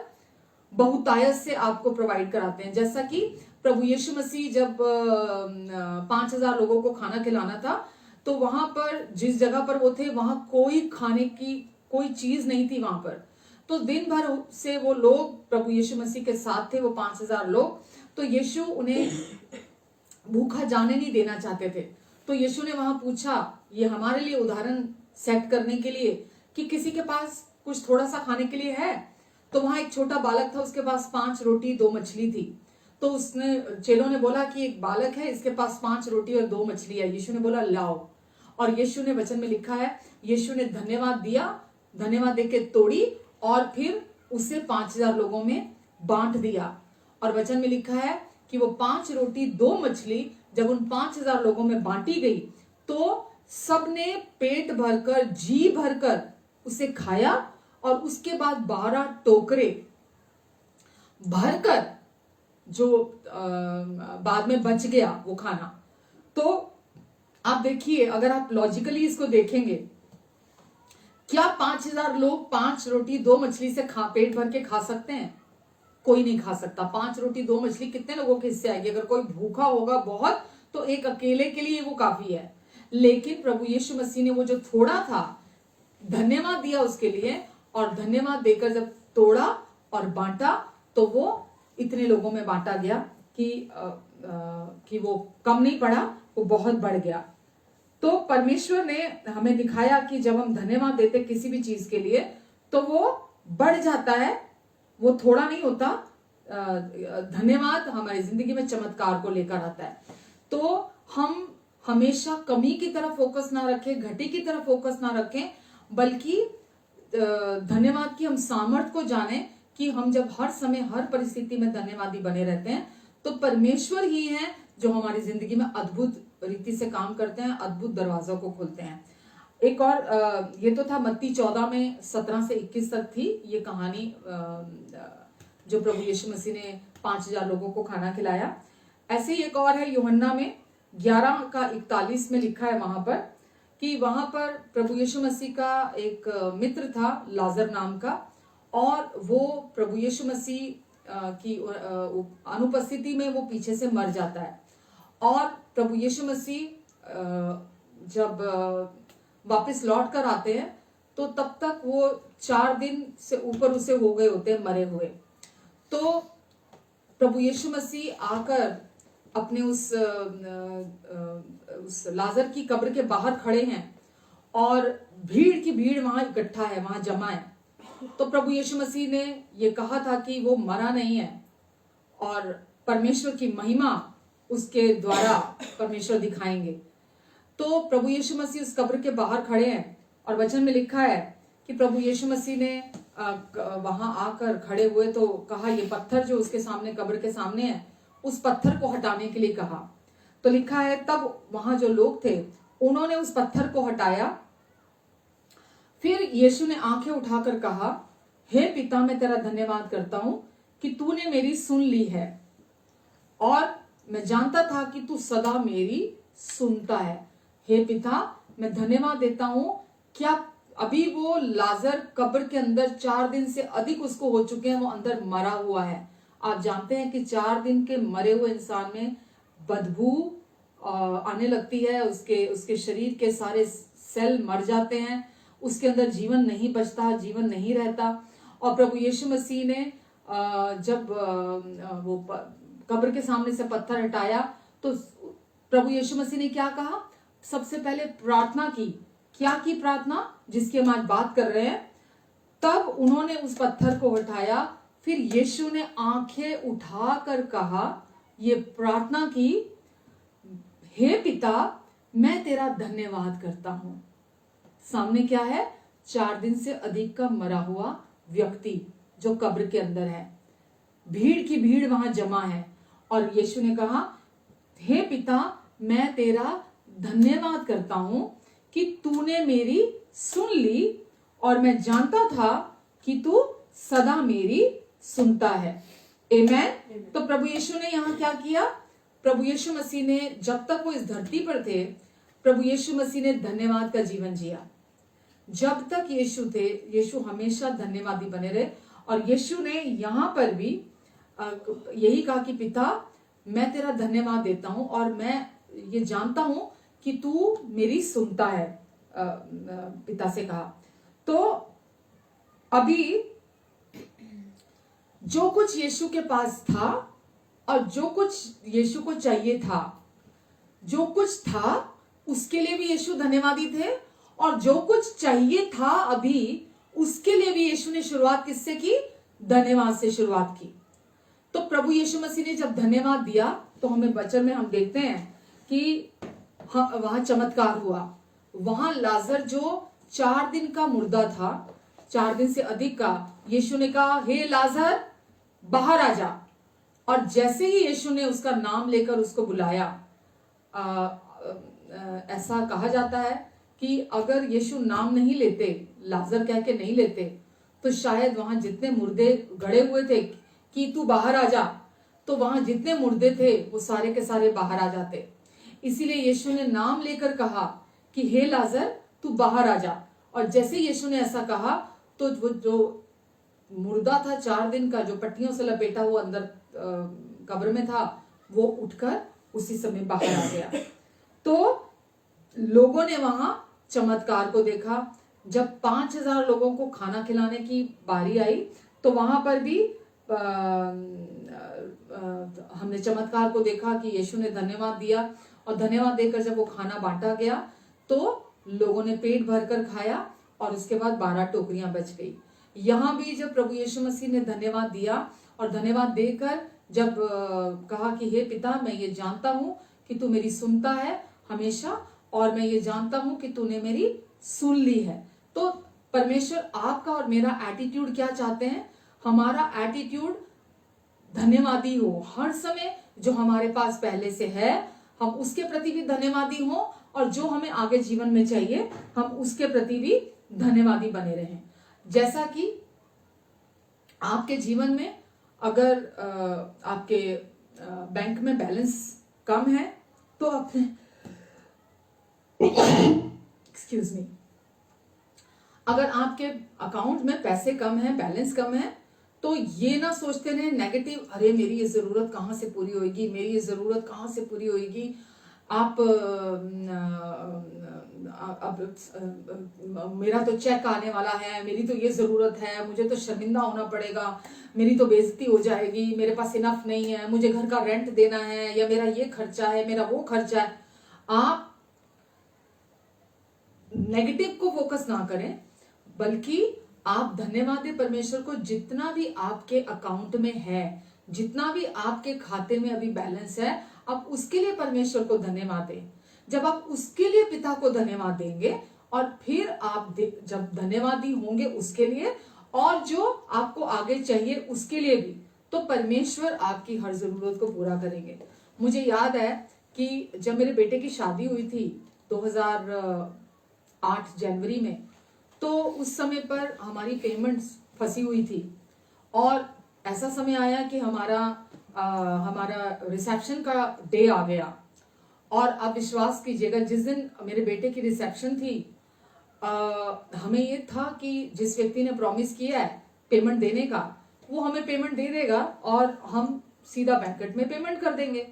बहुतायत से आपको प्रोवाइड कराते हैं। जैसा कि प्रभु यीशु मसीह जब 5000 लोगों को खाना खिलाना था तो वहां पर जिस जगह पर वो थे वहां कोई खाने की कोई चीज नहीं थी वहां पर। तो दिन भर से वो लोग प्रभु यीशु मसीह के साथ थे, वो 5000 लोग। तो यीशु उन्हें भूखा जाने नहीं देना चाहते थे। तो यीशु ने वहां पूछा, ये हमारे लिए उदाहरण सेट करने के लिए कि किसी के पास कुछ थोड़ा सा खाने के लिए है। तो वहां एक छोटा बालक था, उसके पास 5 रोटी 2 मछली थी। तो उसने चेलों ने बोला कि एक बालक है, इसके पास 5 रोटी और 2 मछली है। यीशु ने बोला लाओ, और यीशु ने वचन में लिखा है यीशु ने धन्यवाद दिया, धन्यवाद देके तोड़ी और फिर उसे 5000 लोगों में बांट दिया। और वचन में लिखा है कि वो 5 रोटी 2 मछली जब उन 5000 लोगों में बांटी गई तो सबने पेट भरकर जी भरकर उसे खाया, और उसके बाद 12 टोकरे भरकर जो बाद में बच गया वो खाना। तो आप देखिए, अगर आप लॉजिकली इसको देखेंगे, क्या 5000 लोग 5 रोटी 2 मछली से पेट भर के खा सकते हैं? कोई नहीं खा सकता। 5 रोटी 2 मछली कितने लोगों के हिस्से आएगी? अगर कोई भूखा होगा बहुत तो एक अकेले के लिए वो काफी है। लेकिन प्रभु यीशु मसीह ने वो जो थोड़ा था धन्यवाद दिया उसके लिए, और धन्यवाद देकर जब तोड़ा और बांटा तो वो इतने लोगों में बांटा गया कि वो कम नहीं पड़ा, वो बहुत बढ़ गया। तो परमेश्वर ने हमें दिखाया कि जब हम धन्यवाद देते किसी भी चीज के लिए तो वो बढ़ जाता है, वो थोड़ा नहीं होता। धन्यवाद हमारी जिंदगी में चमत्कार को लेकर आता है। तो हम हमेशा कमी की तरफ फोकस ना रखें, घटी की तरफ फोकस ना रखें, बल्कि धन्यवाद की हम सामर्थ को जानें कि हम जब हर समय हर परिस्थिति में धन्यवादी बने रहते हैं तो परमेश्वर ही है जो हमारी जिंदगी में अद्भुत रीति से काम करते हैं, अद्भुत दरवाजों को खोलते हैं। एक और ये तो था मत्ती 14 में 17 से 21 तक थी ये कहानी, जो प्रभु यीशु मसीह ने 5000 लोगों को खाना खिलाया। ऐसे ही एक और है यूहन्ना में 11 का 41 में लिखा है वहां पर कि वहां पर प्रभु यीशु मसीह का एक मित्र था लाजर नाम का, और वो प्रभु यीशु मसीह की अनुपस्थिति में वो पीछे से मर जाता है। और प्रभु यीशु मसीह जब वापस लौट कर आते हैं तो तब तक वो 4 दिन से ऊपर उसे हो गए होते हैं मरे हुए। तो प्रभु यीशु मसीह आकर अपने उस लाजर की कब्र के बाहर खड़े हैं और भीड़ की भीड़ वहां इकट्ठा है, वहां जमा है। तो प्रभु यीशु मसीह ने ये कहा था कि वो मरा नहीं है और परमेश्वर की महिमा उसके द्वारा परमेश्वर दिखाएंगे। तो प्रभु यीशु मसीह उस कब्र के बाहर खड़े हैं और वचन में लिखा है कि प्रभु यीशु मसीह ने वहां आकर खड़े हुए तो कहा, ये पत्थर जो उसके सामने कब्र के सामने है उस पत्थर को हटाने के लिए कहा। तो लिखा है तब वहां जो लोग थे उन्होंने उस पत्थर को हटाया। फिर यीशु ने आंखें उठाकर कहा, हे पिता, मैं तेरा धन्यवाद करता हूं कि तूने मेरी सुन ली है, और मैं जानता था कि तू सदा मेरी सुनता है। हे पिता, मैं धन्यवाद देता हूं। क्या अभी वो लाजर कब्र के अंदर 4 दिन से अधिक उसको हो चुके हैं, वो अंदर मरा हुआ है। आप जानते हैं कि 4 दिन के मरे हुए इंसान में बदबू आने लगती है, उसके शरीर के सारे सेल मर जाते हैं, उसके अंदर जीवन नहीं बचता, जीवन नहीं रहता। और प्रभु यीशु मसीह ने जब वो कब्र के सामने से पत्थर हटाया तो प्रभु यीशु मसीह ने क्या कहा? सबसे पहले प्रार्थना की। क्या की प्रार्थना? जिसकी हम आज बात कर रहे हैं। तब उन्होंने उस पत्थर को हटाया। फिर यीशु ने आंखें उठाकर कहा, ये प्रार्थना की, हे पिता, मैं तेरा धन्यवाद करता हूं। सामने क्या है? 4 दिन से अधिक का मरा हुआ व्यक्ति जो कब्र के अंदर है, भीड़ की भीड़ वहां जमा है, और यीशु ने कहा, हे पिता, मैं तेरा धन्यवाद करता हूं कि तूने मेरी सुन ली, और मैं जानता था कि तू सदा मेरी सुनता है। आमेन। तो प्रभु यीशु ने यहां क्या किया? प्रभु यीशु मसीह ने, जब तक वो इस धरती पर थे, प्रभु यीशु मसीह ने धन्यवाद का जीवन जिया। जब तक यीशु थे, यीशु हमेशा धन्यवादी बने रहे। और यीशु ने यहां पर भी यही कहा कि पिता, मैं तेरा धन्यवाद देता हूं और मैं ये जानता हूं कि तू मेरी सुनता है। पिता से कहा। तो अभी जो कुछ यीशु के पास था और जो कुछ यीशु को चाहिए था, जो कुछ था उसके लिए भी यीशु धन्यवादी थे, और जो कुछ चाहिए था अभी उसके लिए भी यीशु ने शुरुआत किससे की? धन्यवाद से शुरुआत की। तो प्रभु यीशु मसीह ने जब धन्यवाद दिया तो हमें वचन में हम देखते हैं कि वहां चमत्कार हुआ। वहां लाजर जो 4 दिन का मुर्दा था, 4 दिन से अधिक का, यीशु ने कहा, हे लाजर, बाहर आ जा। और जैसे ही यीशु ने उसका नाम लेकर उसको बुलाया, ऐसा कहा जाता है कि अगर यीशु नाम नहीं लेते, लाजर कह के नहीं लेते, तो शायद वहां जितने मुर्दे गड़े हुए थे कि तू बाहर आ जा, तो वहां जितने मुर्दे थे वो सारे के सारे बाहर आ जाते। इसीलिए यीशु ने नाम लेकर कहा कि हे लाजर, तू बाहर आ जा। और जैसे यीशु ने ऐसा कहा तो वो जो मुर्दा था 4 दिन का, जो पट्टियों से लपेटा हुआ अंदर कब्र में था, वो उठकर उसी समय बाहर आ गया। तो लोगों ने वहां चमत्कार को देखा। जब 5000 लोगों को खाना खिलाने की बारी आई तो वहां पर भी हमने चमत्कार को देखा कि यीशु ने धन्यवाद दिया, और धन्यवाद देकर जब वो खाना बांटा गया तो लोगों ने पेट भरकर खाया, और उसके बाद 12 टोकरियां बच गई। यहां भी जब प्रभु यीशु मसीह ने धन्यवाद दिया और धन्यवाद देकर जब कहा कि हे पिता, मैं ये जानता हूं कि तू मेरी सुनता है हमेशा, और मैं ये जानता हूं कि तूने मेरी सुन ली है। तो परमेश्वर आपका और मेरा एटीट्यूड क्या चाहते हैं? हमारा एटीट्यूड धन्यवादी हो। हर समय जो हमारे पास पहले से है हम उसके प्रति भी धन्यवादी हो, और जो हमें आगे जीवन में चाहिए हम उसके प्रति भी धन्यवादी बने रहें। जैसा कि आपके जीवन में अगर आपके बैंक में बैलेंस कम है तो अपने एक्सक्यूज मी, अगर आपके अकाउंट में पैसे कम है, बैलेंस कम है, तो ये ना सोचते रहे नेगेटिव, अरे मेरी ये जरूरत कहाँ से पूरी होगी, मेरी ये जरूरत कहाँ से पूरी होगी। आप मेरा तो चेक आने वाला है, मेरी तो ये जरूरत है, मुझे तो शर्मिंदा होना पड़ेगा, मेरी तो बेइज्जती हो जाएगी, मेरे पास इनफ नहीं है, मुझे घर का रेंट देना है, या मेरा ये खर्चा है, मेरा वो खर्चा है। आप नेगेटिव को फोकस ना करें, बल्कि आप धन्यवाद दें परमेश्वर को। जितना भी आपके अकाउंट में है, जितना भी आपके खाते में अभी बैलेंस है, आप उसके लिए परमेश्वर को धन्यवाद दें। जब आप उसके लिए पिता को धन्यवाद देंगे और फिर आप जब धन्यवादी होंगे उसके लिए और जो आपको आगे चाहिए उसके लिए भी, तो परमेश्वर आपकी हर जरूरत को पूरा करेंगे। मुझे याद है कि जब मेरे बेटे की शादी हुई थी 2008 जनवरी में, तो उस समय पर हमारी पेमेंट्स फंसी हुई थी और ऐसा समय आया कि हमारा रिसेप्शन का डे आ गया। और आप विश्वास कीजिएगा, जिस दिन मेरे बेटे की रिसेप्शन थी, हमें ये था कि जिस व्यक्ति ने प्रॉमिस किया है पेमेंट देने का, वो हमें पेमेंट दे देगा और हम सीधा बैंकेट में पेमेंट कर देंगे,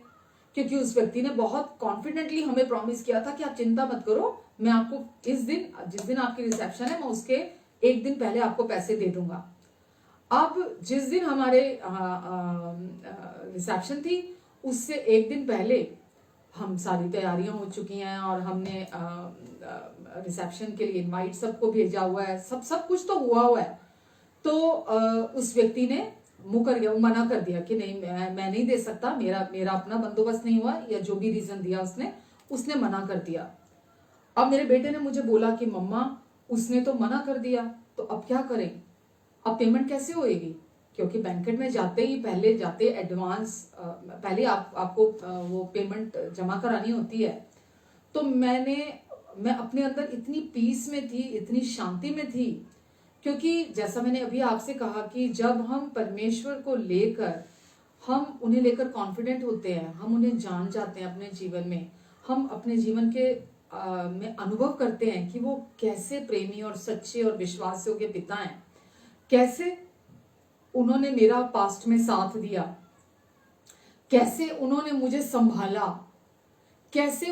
क्योंकि उस व्यक्ति ने बहुत कॉन्फिडेंटली हमें प्रॉमिस किया था कि आप चिंता मत करो, मैं आपको जिस दिन आपकी रिसेप्शन है, मैं उसके एक दिन पहले आपको पैसे दे दूंगा। अब जिस दिन हमारे रिसेप्शन थी, उससे एक दिन पहले हम सारी तैयारियां हो चुकी हैं और हमने रिसेप्शन के लिए इनवाइट सबको भेजा हुआ है, सब कुछ तो हुआ है। तो उस व्यक्ति ने मुकर गया, मना कर दिया कि नहीं, मैं नहीं दे सकता, मेरा अपना बंदोबस्त नहीं हुआ, या जो भी रीजन दिया उसने मना कर दिया। अब मेरे बेटे ने मुझे बोला कि मम्मा, उसने तो मना कर दिया, तो अब क्या करें, अब पेमेंट कैसे होएगी? क्योंकि बैंकेट में जाते ही पहले एडवांस पहले आपको वो पेमेंट जमा करानी होती है। तो मैं अपने अंदर इतनी पीस में थी, इतनी शांति में थी, क्योंकि जैसा मैंने अभी आपसे कहा कि जब हम परमेश्वर को लेकर, हम उन्हें लेकर कॉन्फिडेंट होते हैं, हम उन्हें जान जाते हैं अपने जीवन में, हम अपने जीवन के में अनुभव करते हैं कि वो कैसे प्रेमी और सच्चे और विश्वास योग्य पिता हैं, कैसे उन्होंने मेरा पास्ट में साथ दिया, कैसे उन्होंने मुझे संभाला, कैसे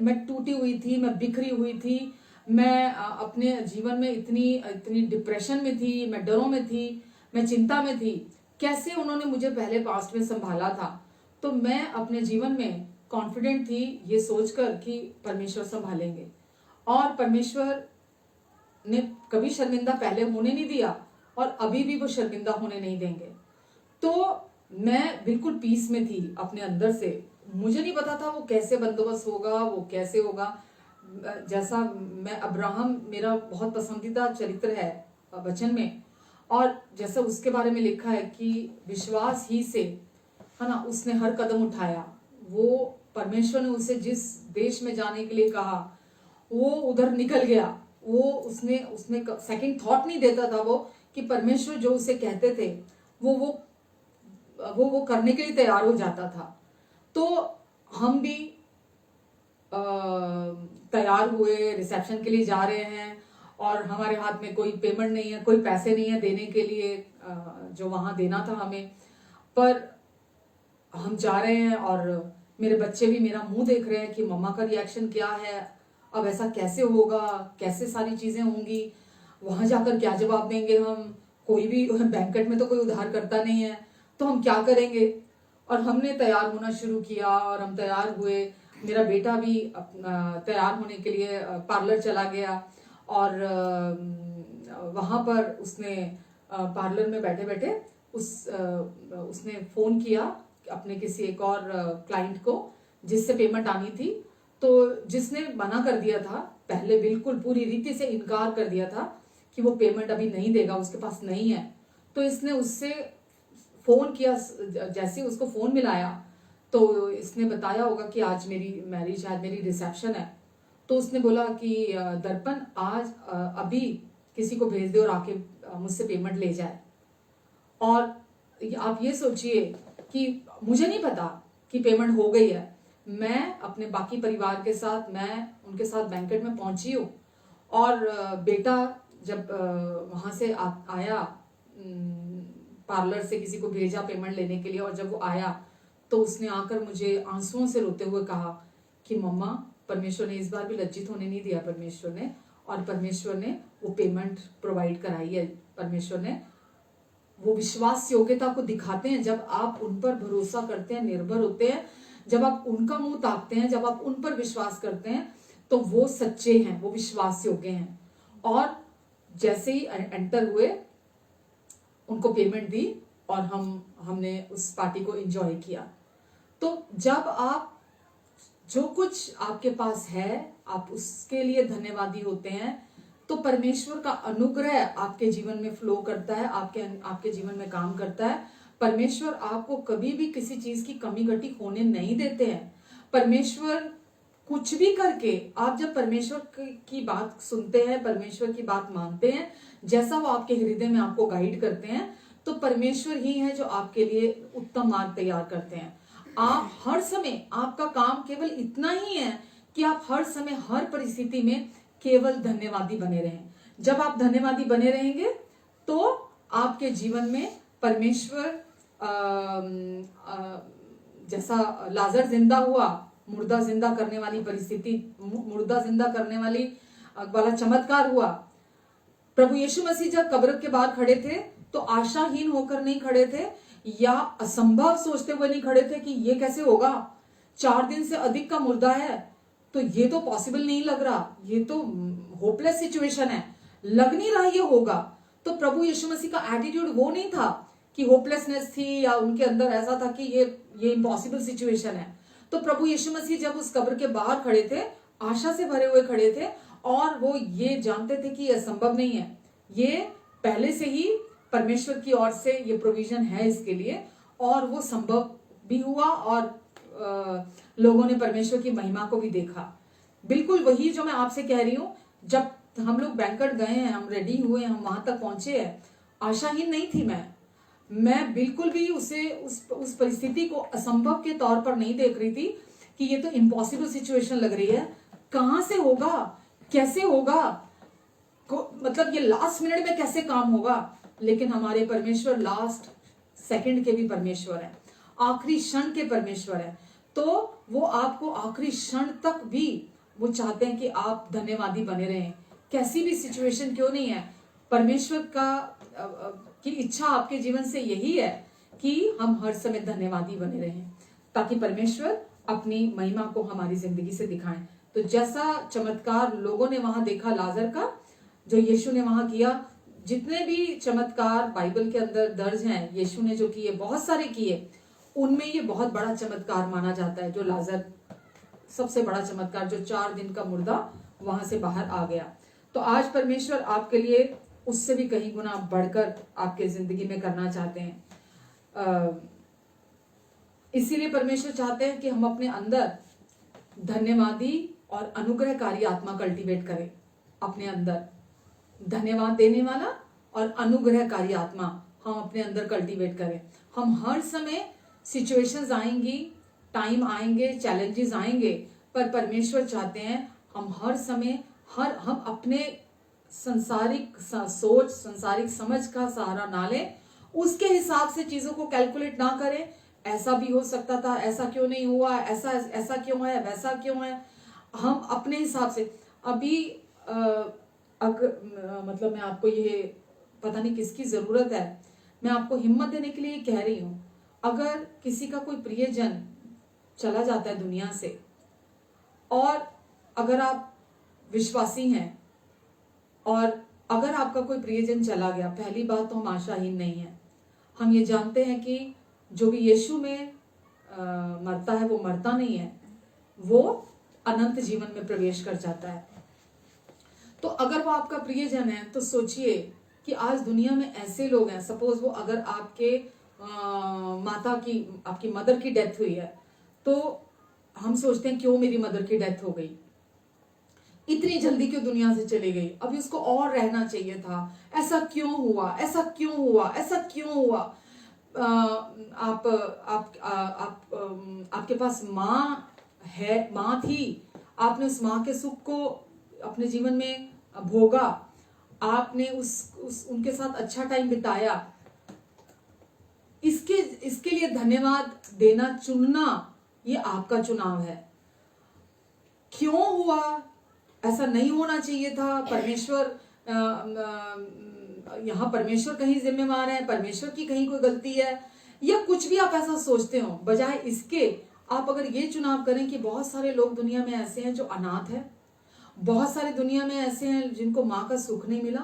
मैं टूटी हुई थी, मैं बिखरी हुई थी, मैं अपने जीवन में इतनी डिप्रेशन में थी, मैं डरों में थी, मैं चिंता में थी, कैसे उन्होंने मुझे पहले पास्ट में संभाला था। तो मैं अपने जीवन में कॉन्फिडेंट थी ये सोचकर कि परमेश्वर संभालेंगे, और परमेश्वर ने कभी शर्मिंदा पहले होने नहीं दिया और अभी भी वो शर्मिंदा होने नहीं देंगे। तो मैं बिल्कुल पीस में थी अपने अंदर से। मुझे नहीं पता था वो कैसे बंदोबस्त होगा, वो कैसे होगा। जैसा अब्राहम मेरा बहुत पसंदीदा चरित्र है वचन में, और जैसा उसके बारे में लिखा है कि विश्वास ही से, है ना, उसने हर कदम उठाया। वो परमेश्वर ने उसे जिस देश में जाने के लिए कहा वो उधर निकल गया। वो उसने सेकंड थॉट नहीं देता था वो कि परमेश्वर जो उसे कहते थे वो करने के लिए तैयार हो जाता था। तो हम भी तैयार हुए, रिसेप्शन के लिए जा रहे हैं और हमारे हाथ में कोई पेमेंट नहीं है, कोई पैसे नहीं है देने के लिए जो वहां देना था हमें। पर हम जा रहे हैं और मेरे बच्चे भी मेरा मुंह देख रहे हैं कि मम्मा का रिएक्शन क्या है, अब ऐसा कैसे होगा, कैसे सारी चीजें होंगी, वहां जाकर क्या जवाब देंगे हम, कोई भी बैंकेट में तो कोई उधार करता नहीं है, तो हम क्या करेंगे। और हमने तैयार होना शुरू किया और हम तैयार हुए। मेरा बेटा भी तैयार होने के लिए पार्लर चला गया और वहां पर उसने पार्लर में बैठे बैठे उसने फोन किया अपने किसी एक और क्लाइंट को जिससे पेमेंट आनी थी। तो जिसने मना कर दिया था पहले, बिल्कुल पूरी रीति से इनकार कर दिया था कि वो पेमेंट अभी नहीं देगा, उसके पास नहीं है। तो इसने उससे फोन किया, जैसे उसको फोन मिलाया तो इसने बताया होगा कि आज मेरी मैरिज है, मेरी रिसेप्शन है। तो उसने बोला कि दर्पण आज अभी किसी को भेज दे और आके मुझसे पेमेंट ले जाए। और आप ये सोचिए कि मुझे नहीं पता कि पेमेंट हो गई है, मैं अपने बाकी परिवार के साथ मैं उनके साथ बैंकेट में पहुंची हूँ। और बेटा जब वहां से आया, पार्लर से किसी को भेजा पेमेंट लेने के लिए, और जब वो आया तो उसने आकर मुझे आंसुओं से रोते हुए कहा कि मम्मा, परमेश्वर ने इस बार भी लज्जित होने नहीं दिया परमेश्वर ने, और परमेश्वर ने वो पेमेंट प्रोवाइड कराई है। परमेश्वर ने वो विश्वास योग्यता को दिखाते हैं जब आप उन पर भरोसा करते हैं, निर्भर होते हैं, जब आप उनका मुंह ताकते हैं, जब आप उन पर विश्वास करते हैं, तो वो सच्चे हैं, वो विश्वास योग्य हैं। और जैसे ही एंटर हुए उनको पेमेंट दी और हमने उस पार्टी को एंजॉय किया। तो जब आप जो कुछ आपके पास है आप उसके लिए धन्यवादी होते हैं, तो परमेश्वर का अनुग्रह आपके जीवन में फ्लो करता है, आपके जीवन में काम करता है। परमेश्वर आपको कभी भी किसी चीज की कमी घटी होने नहीं देते हैं। परमेश्वर कुछ भी करके, आप जब परमेश्वर की बात सुनते हैं, परमेश्वर की बात मानते हैं, जैसा वो आपके हृदय में आपको गाइड करते हैं, तो परमेश्वर ही है जो आपके लिए उत्तम मार्ग तैयार करते हैं। आप हर समय, आपका काम केवल इतना ही है कि आप हर समय हर परिस्थिति में केवल धन्यवादी बने रहें। जब आप धन्यवादी बने रहेंगे तो आपके जीवन में परमेश्वर जैसा लाजर जिंदा हुआ, मुर्दा जिंदा करने वाली परिस्थिति, मुर्दा जिंदा करने वाला चमत्कार हुआ। प्रभु यीशु मसीह जब कब्र के बाहर खड़े थे तो आशाहीन होकर नहीं खड़े थे या असंभव सोचते हुए नहीं खड़े थे कि ये कैसे होगा, 4 दिन से अधिक का मुर्दा है तो ये तो पॉसिबल नहीं लग रहा, ये तो होपलेस सिचुएशन है, लग नहीं रहा ये होगा। तो प्रभु यीशु मसीह का एटीट्यूड वो नहीं था कि होपलेसनेस थी या उनके अंदर ऐसा था कि ये इम्पॉसिबल सिचुएशन है। तो प्रभु यीशु मसीह जब उस कब्र के बाहर खड़े थे, आशा से भरे हुए खड़े थे, और वो ये जानते थे कि यह संभव नहीं है, ये पहले से ही परमेश्वर की ओर से ये प्रोविजन है इसके लिए, और वो संभव भी हुआ और लोगों ने परमेश्वर की महिमा को भी देखा। बिल्कुल वही जो मैं आपसे कह रही हूँ, जब हम लोग बैंकेट गए हैं, हम रेडी हुए, हम वहां तक पहुंचे हैं, आशाहीन नहीं थी मैं बिल्कुल भी उस परिस्थिति को असंभव के तौर पर नहीं देख रही थी कि ये तो इम्पॉसिबल सिचुएशन लग रही है, कहां से होगा, कैसे होगा, मतलब ये लास्ट मिनट में कैसे काम होगा। लेकिन हमारे परमेश्वर लास्ट सेकंड के भी परमेश्वर है, आखिरी क्षण के परमेश्वर है। तो वो आपको आखिरी क्षण तक भी वो चाहते हैं कि आप धन्यवादी बने रहें, कैसी भी सिचुएशन क्यों नहीं है। परमेश्वर की इच्छा आपके जीवन से यही है कि हम हर समय धन्यवादी बने रहें, ताकि परमेश्वर अपनी महिमा को हमारी जिंदगी से दिखाएं। तो जैसा चमत्कार लोगों ने वहां देखा लाजर का, जो यीशु ने वहां किया, जितने भी चमत्कार बाइबल के अंदर दर्ज हैं, यीशु ने जो किए, बहुत सारे किए, उनमें ये बहुत बड़ा चमत्कार माना जाता है, जो लाजर, सबसे बड़ा चमत्कार, जो 4 दिन का मुर्दा वहां से बाहर आ गया। तो आज परमेश्वर आपके लिए उससे भी कहीं गुना बढ़कर आपके जिंदगी में करना चाहते हैं। इसीलिए परमेश्वर चाहते हैं कि हम अपने अंदर धन्यवादी और अनुग्रहकारी आत्मा कल्टीवेट करें। अपने अंदर धन्यवाद देने वाला और अनुग्रहकारी आत्मा हम अपने अंदर कल्टीवेट करें। हम हर समय सिचुएशंस आएंगी, टाइम आएंगे, चैलेंजेस आएंगे, पर परमेश्वर चाहते हैं हम हर समय हम अपने संसारिक सोच, संसारिक समझ का सहारा ना लें, उसके हिसाब से चीजों को कैलकुलेट ना करें। ऐसा भी हो सकता था, ऐसा क्यों नहीं हुआ, ऐसा क्यों है, वैसा क्यों है। हम अपने हिसाब से अभी मतलब मैं आपको ये पता नहीं किसकी जरूरत है, मैं आपको हिम्मत देने के लिए कह रही हूं। अगर किसी का कोई प्रियजन चला जाता है दुनिया से, और अगर आप विश्वासी हैं और अगर आपका कोई प्रियजन चला गया, पहली बात तो हम आशाहीन नहीं है। हम ये जानते हैं कि जो भी यीशु में मरता है वो मरता नहीं है, वो अनंत जीवन में प्रवेश कर जाता है। तो अगर वो आपका प्रियजन है तो सोचिए कि आज दुनिया में ऐसे लोग हैं, सपोज वो अगर आपके आपकी मदर की डेथ हुई है, तो हम सोचते हैं क्यों मेरी मदर की डेथ हो गई। इतनी जल्दी क्यों दुनिया से चली गई, अभी उसको और रहना चाहिए था, ऐसा क्यों हुआ, ऐसा क्यों हुआ, ऐसा क्यों हुआ। आपके पास माँ है, माँ थी, आपने उस माँ के सुख को अपने जीवन में भोगा, आपने उनके साथ अच्छा टाइम बिताया, इसके लिए धन्यवाद देना चुनना ये आपका चुनाव है। क्यों हुआ, ऐसा नहीं होना चाहिए था, परमेश्वर यहाँ परमेश्वर कहीं जिम्मेवार है, परमेश्वर की कहीं कोई गलती है, या कुछ भी आप ऐसा सोचते हो, बजाय इसके आप अगर ये चुनाव करें कि बहुत सारे लोग दुनिया में ऐसे हैं जो अनाथ हैं, बहुत सारे दुनिया में ऐसे हैं जिनको माँ का सुख नहीं मिला,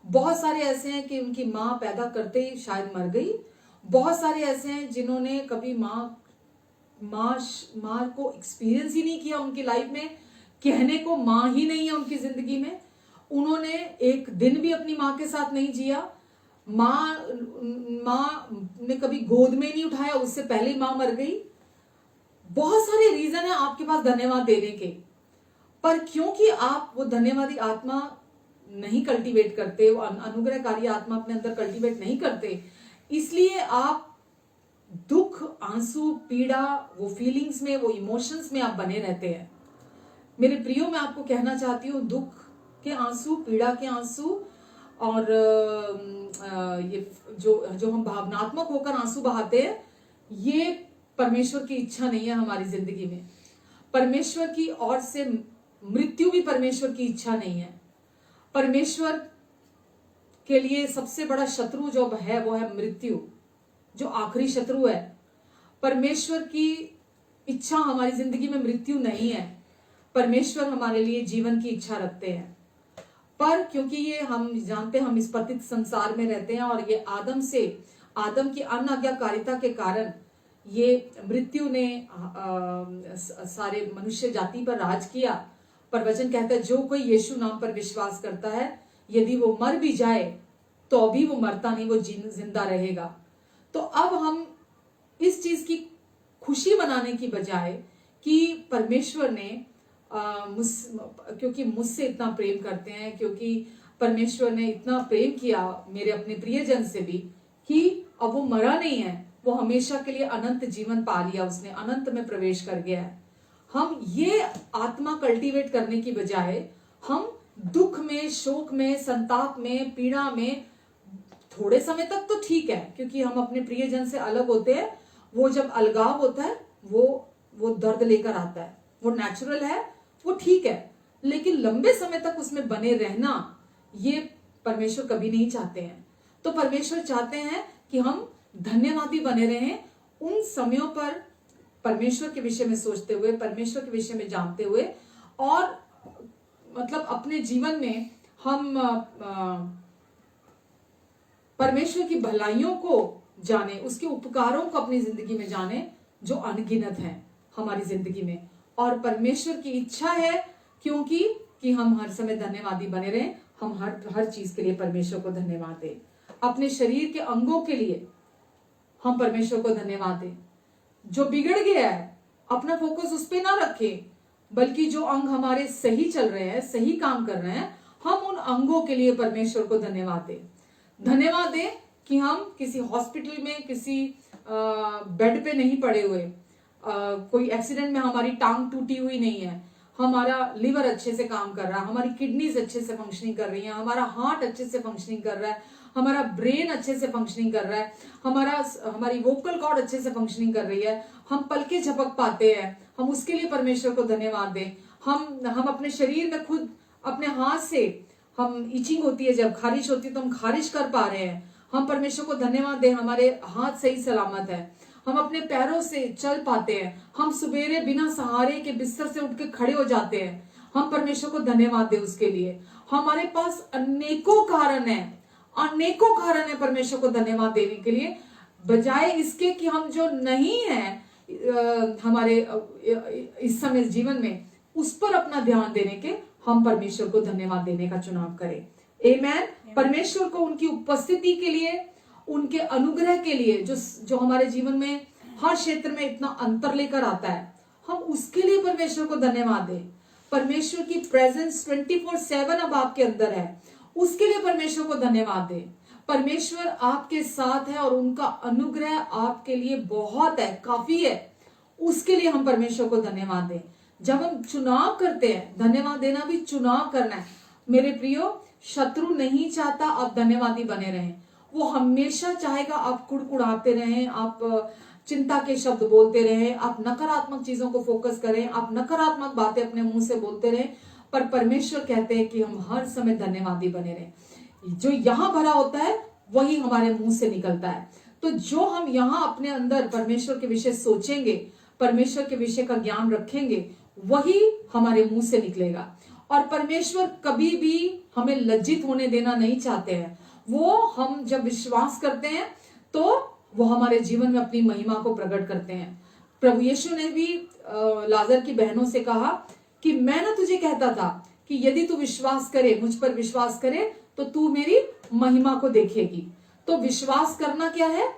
बहुत सारे ऐसे हैं कि उनकी माँ पैदा करते ही शायद मर गई, बहुत सारे ऐसे हैं जिन्होंने कभी माँ को एक्सपीरियंस ही नहीं किया उनकी लाइफ में, कहने को माँ ही नहीं है उनकी जिंदगी में, उन्होंने एक दिन भी अपनी माँ के साथ नहीं जिया, माँ ने कभी गोद में नहीं उठाया, उससे पहले माँ मर गई। बहुत सारे रीजन है आपके पास धन्यवाद देने के, पर क्योंकि आप वो धन्यवादी आत्मा नहीं कल्टीवेट करते, वो अनुग्रहकारी आत्मा अपने अंदर कल्टीवेट नहीं करते, इसलिए आप दुख, आंसू, पीड़ा, वो फीलिंग्स में, वो इमोशंस में आप बने रहते हैं। मेरे प्रियो, मैं आपको कहना चाहती हूँ, दुख के आंसू, पीड़ा के आंसू और ये जो हम भावनात्मक होकर आंसू बहाते हैं, ये परमेश्वर की इच्छा नहीं है हमारी जिंदगी में। परमेश्वर की ओर से मृत्यु भी परमेश्वर की इच्छा नहीं है। परमेश्वर के लिए सबसे बड़ा शत्रु जो है वो है मृत्यु, जो आखिरी शत्रु है। परमेश्वर की इच्छा हमारी जिंदगी में मृत्यु नहीं है, परमेश्वर हमारे लिए जीवन की इच्छा रखते हैं। पर क्योंकि ये हम जानते हैं, हम इस पतित संसार में रहते हैं और ये आदम की अनाज्ञाकारिता के कारण ये मृत्यु ने सारे मनुष्य जाति पर राज किया। पर वचन कहता है, जो कोई यीशु नाम पर विश्वास करता है, यदि वो मर भी जाए तो भी वो मरता नहीं, वो जिंदा रहेगा। तो अब हम इस चीज की खुशी मनाने की बजाय कि परमेश्वर ने क्योंकि मुझसे इतना प्रेम करते हैं, क्योंकि परमेश्वर ने इतना प्रेम किया मेरे अपने प्रियजन से भी, कि अब वो मरा नहीं है, वो हमेशा के लिए अनंत जीवन पा लिया, उसने अनंत में प्रवेश कर गया है। हम ये आत्मा कल्टीवेट करने की बजाय हम दुख में, शोक में, संताप में, पीड़ा में थोड़े समय तक तो ठीक है, क्योंकि हम अपने प्रियजन से अलग होते हैं, वो जब अलगाव होता है वो दर्द लेकर आता है, वो नेचुरल है, वो ठीक है, लेकिन लंबे समय तक उसमें बने रहना ये परमेश्वर कभी नहीं चाहते हैं। तो परमेश्वर चाहते हैं कि हम धन्यवादी बने रहें उन समयों पर, परमेश्वर के विषय में सोचते हुए, परमेश्वर के विषय में जानते हुए, और मतलब अपने जीवन में हम परमेश्वर की भलाइयों को जाने, उसके उपकारों को अपनी जिंदगी में जाने जो अनगिनत हैं हमारी जिंदगी में। और परमेश्वर की इच्छा है क्योंकि कि हम हर समय धन्यवादी बने रहें, हम हर चीज के लिए परमेश्वर को धन्यवाद दें। अपने शरीर के अंगों के लिए हम परमेश्वर को धन्यवाद दें। जो बिगड़ गया है अपना फोकस उस पर ना रखें, बल्कि जो अंग हमारे सही चल रहे हैं, सही काम कर रहे हैं, हम उन अंगों के लिए परमेश्वर को धन्यवाद दें। धन्यवाद दें कि हम किसी हॉस्पिटल में, किसी बेड पे नहीं पड़े हुए, कोई एक्सीडेंट में हमारी टांग टूटी हुई नहीं है, हमारा लिवर अच्छे से काम कर रहा है, हमारी किडनीज अच्छे से फंक्शनिंग कर रही है, हमारा हार्ट अच्छे से फंक्शनिंग कर रहा है, हमारा ब्रेन अच्छे से फंक्शनिंग कर रहा है, हमारी वोकल कॉर्ड अच्छे से फंक्शनिंग कर रही है, हम पलके झपक पाते हैं, हम उसके लिए परमेश्वर को धन्यवाद दें। हम अपने शरीर में खुद अपने हाथ से, हम इचिंग होती है जब, खारिश होती है तो हम खारिश कर पा रहे हैं, हम परमेश्वर को धन्यवाद दें, हमारे हाथ सही सलामत है, हम अपने पैरों से चल पाते हैं, हम सुबेरे बिना सहारे के बिस्तर से उठ के खड़े हो जाते हैं, हम परमेश्वर को धन्यवाद दें उसके लिए। हमारे पास अनेकों कारण है परमेश्वर को धन्यवाद देने के लिए, बजाय इसके कि हम जो नहीं है हमारे इस समय जीवन में, उस पर अपना ध्यान देने के हम परमेश्वर को धन्यवाद देने का चुनाव करें। आमेन। परमेश्वर को उनकी उपस्थिति के लिए, उनके अनुग्रह के लिए, जो हमारे जीवन में हर क्षेत्र में इतना अंतर लेकर आता है, हम उसके लिए परमेश्वर को धन्यवाद दें। परमेश्वर की प्रेजेंस 24/7 अब आपके अंदर है, उसके लिए परमेश्वर को धन्यवाद दें। परमेश्वर आपके साथ है और उनका अनुग्रह आपके लिए बहुत है, काफी है, उसके लिए हम परमेश्वर को धन्यवाद दें। जब हम चुनाव करते हैं, धन्यवाद देना भी चुनाव करना है। मेरे प्रियो, शत्रु नहीं चाहता आप धन्यवादी बने रहें, वो हमेशा चाहेगा आप कुड़कुड़ाते रहें, आप चिंता के शब्द बोलते रहें, आप नकारात्मक चीजों को फोकस करें, आप नकारात्मक बातें अपने मुंह से बोलते रहें। पर परमेश्वर कहते हैं कि हम हर समय धन्यवादी बने रहें। जो यहां भरा होता है वही हमारे मुंह से निकलता है। तो जो हम यहां अपने अंदर परमेश्वर के विषय सोचेंगे, परमेश्वर के विषय का ज्ञान रखेंगे, वही हमारे मुंह से निकलेगा। और परमेश्वर कभी भी हमें लज्जित होने देना नहीं चाहते हैं। वो हम जब विश्वास करते हैं तो वो हमारे जीवन में अपनी महिमा को प्रकट करते हैं। प्रभु यीशु ने भी लाजर की बहनों से कहा कि मैं ना तुझे कहता था कि यदि तू विश्वास करे, मुझ पर विश्वास करे, तो तू मेरी महिमा को देखेगी। तो विश्वास करना क्या है?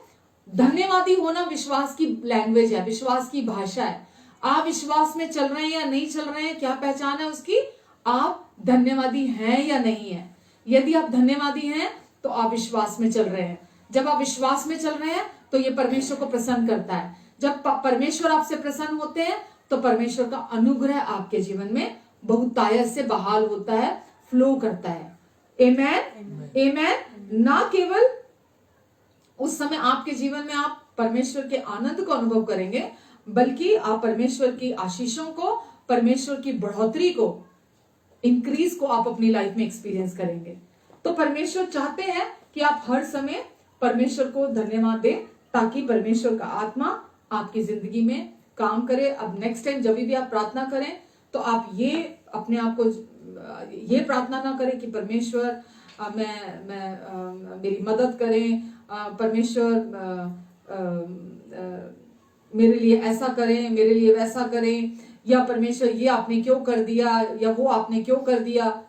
धन्यवादी होना विश्वास की लैंग्वेज है, विश्वास की भाषा है। आप विश्वास में चल रहे हैं या नहीं चल रहे हैं, क्या पहचान है उसकी? आप धन्यवादी हैं या नहीं है। यदि आप धन्यवादी हैं तो आप विश्वास में चल रहे हैं। जब आप विश्वास में चल रहे हैं तो ये परमेश्वर को प्रसन्न करता है। जब परमेश्वर आपसे प्रसन्न होते हैं तो परमेश्वर का अनुग्रह आपके जीवन में बहुतायत से बहाल होता है, फ्लो करता है। आमेन, आमेन। ना केवल उस समय आपके जीवन में आप परमेश्वर के आनंद को अनुभव करेंगे, बल्कि आप परमेश्वर की आशीषों को, परमेश्वर की बढ़ोतरी को, इंक्रीज को आप अपनी लाइफ में एक्सपीरियंस करेंगे। तो परमेश्वर चाहते हैं कि आप हर समय परमेश्वर को धन्यवाद दें, ताकि परमेश्वर का आत्मा आपकी जिंदगी में काम करे। अब नेक्स्ट टाइम जब भी आप प्रार्थना करें तो आप ये अपने आप को ये प्रार्थना ना करें कि परमेश्वर मेरी मदद करें, परमेश्वर मेरे लिए ऐसा करें, मेरे लिए वैसा करें, या परमेश्वर ये आपने क्यों कर दिया, या वो आपने क्यों कर दिया।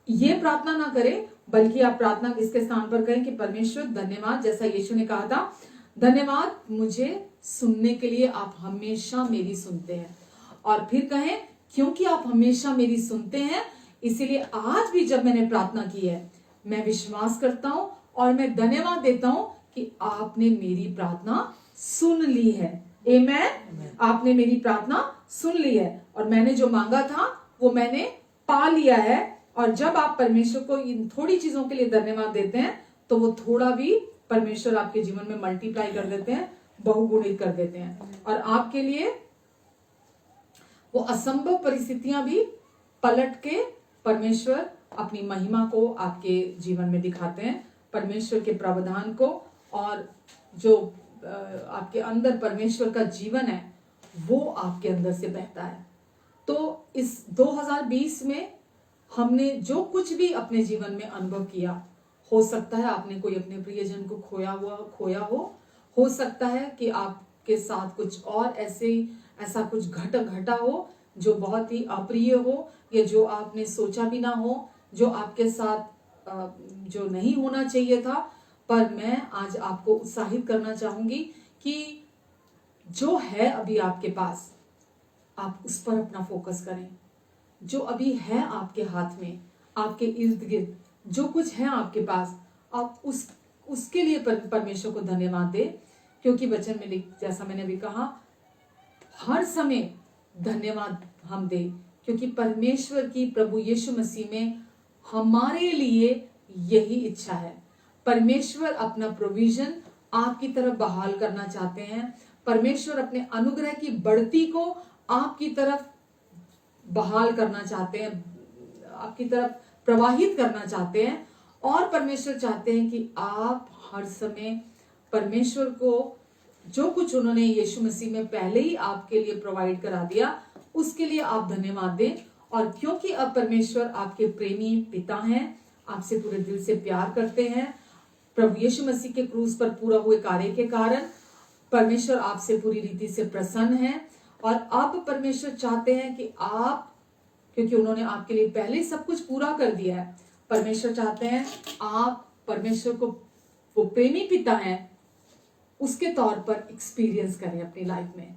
ये प्रार्थना ना करें, बल्कि आप प्रार्थना इसके स्थान पर करें कि परमेश्वर धन्यवाद, जैसा यीशु ने कहा था, धन्यवाद मुझे सुनने के लिए, आप हमेशा मेरी सुनते हैं। और फिर कहें क्योंकि आप हमेशा मेरी सुनते हैं, इसीलिए आज भी जब मैंने प्रार्थना की है, मैं विश्वास करता हूं और मैं धन्यवाद देता हूं कि आपने मेरी प्रार्थना सुन ली है। आमेन। आपने मेरी प्रार्थना सुन ली है और मैंने जो मांगा था वो मैंने पा लिया है। और जब आप परमेश्वर को इन थोड़ी चीजों के लिए धन्यवाद देते हैं तो वो थोड़ा भी परमेश्वर आपके जीवन में मल्टीप्लाई कर देते हैं, बहुगुणित कर देते हैं, और आपके लिए वो असंभव परिस्थितियां भी पलट के परमेश्वर अपनी महिमा को आपके जीवन में दिखाते हैं, परमेश्वर के प्रावधान को। और जो आपके अंदर परमेश्वर का जीवन है वो आपके अंदर से बहता है। तो इस 2020 में हमने जो कुछ भी अपने जीवन में अनुभव किया, हो सकता है आपने कोई अपने प्रियजन को खोया हो सकता है कि आपके साथ कुछ और ऐसा कुछ घटा हो जो बहुत ही अप्रिय हो, या जो आपने सोचा भी ना हो, जो आपके साथ जो नहीं होना चाहिए था। पर मैं आज आपको उत्साहित करना चाहूंगी कि जो है अभी आपके पास, आप उस पर अपना फोकस करें। जो अभी है आपके हाथ में, आपके इर्द गिर्द जो कुछ है आपके पास, आप उसके लिए परमेश्वर को धन्यवाद दें। क्योंकि वचन में जैसा मैंने अभी कहा, हर समय धन्यवाद हम दें, क्योंकि परमेश्वर की प्रभु यीशु मसीह में हमारे लिए यही इच्छा है। परमेश्वर अपना प्रोविजन आपकी तरफ बहाल करना चाहते हैं। परमेश्वर अपने अनुग्रह की बढ़ती को आपकी तरफ बहाल करना चाहते हैं, आपकी तरफ प्रवाहित करना चाहते हैं। और परमेश्वर चाहते हैं कि आप हर समय परमेश्वर को जो कुछ उन्होंने यीशु मसीह में पहले ही आपके लिए प्रोवाइड करा दिया, उसके लिए आप धन्यवाद दें। और क्योंकि अब परमेश्वर आपके प्रेमी पिता हैं, आपसे पूरे दिल से प्यार करते हैं, प्रभु यीशु मसीह के क्रूस पर पूरा हुए कार्य के कारण परमेश्वर आपसे पूरी रीति से प्रसन्न है। और अब परमेश्वर चाहते हैं कि आप, क्योंकि उन्होंने आपके लिए पहले ही सब कुछ पूरा कर दिया है, परमेश्वर चाहते हैं आप परमेश्वर को, वो प्रेमी पिता हैं, उसके तौर पर एक्सपीरियंस करें अपनी लाइफ में।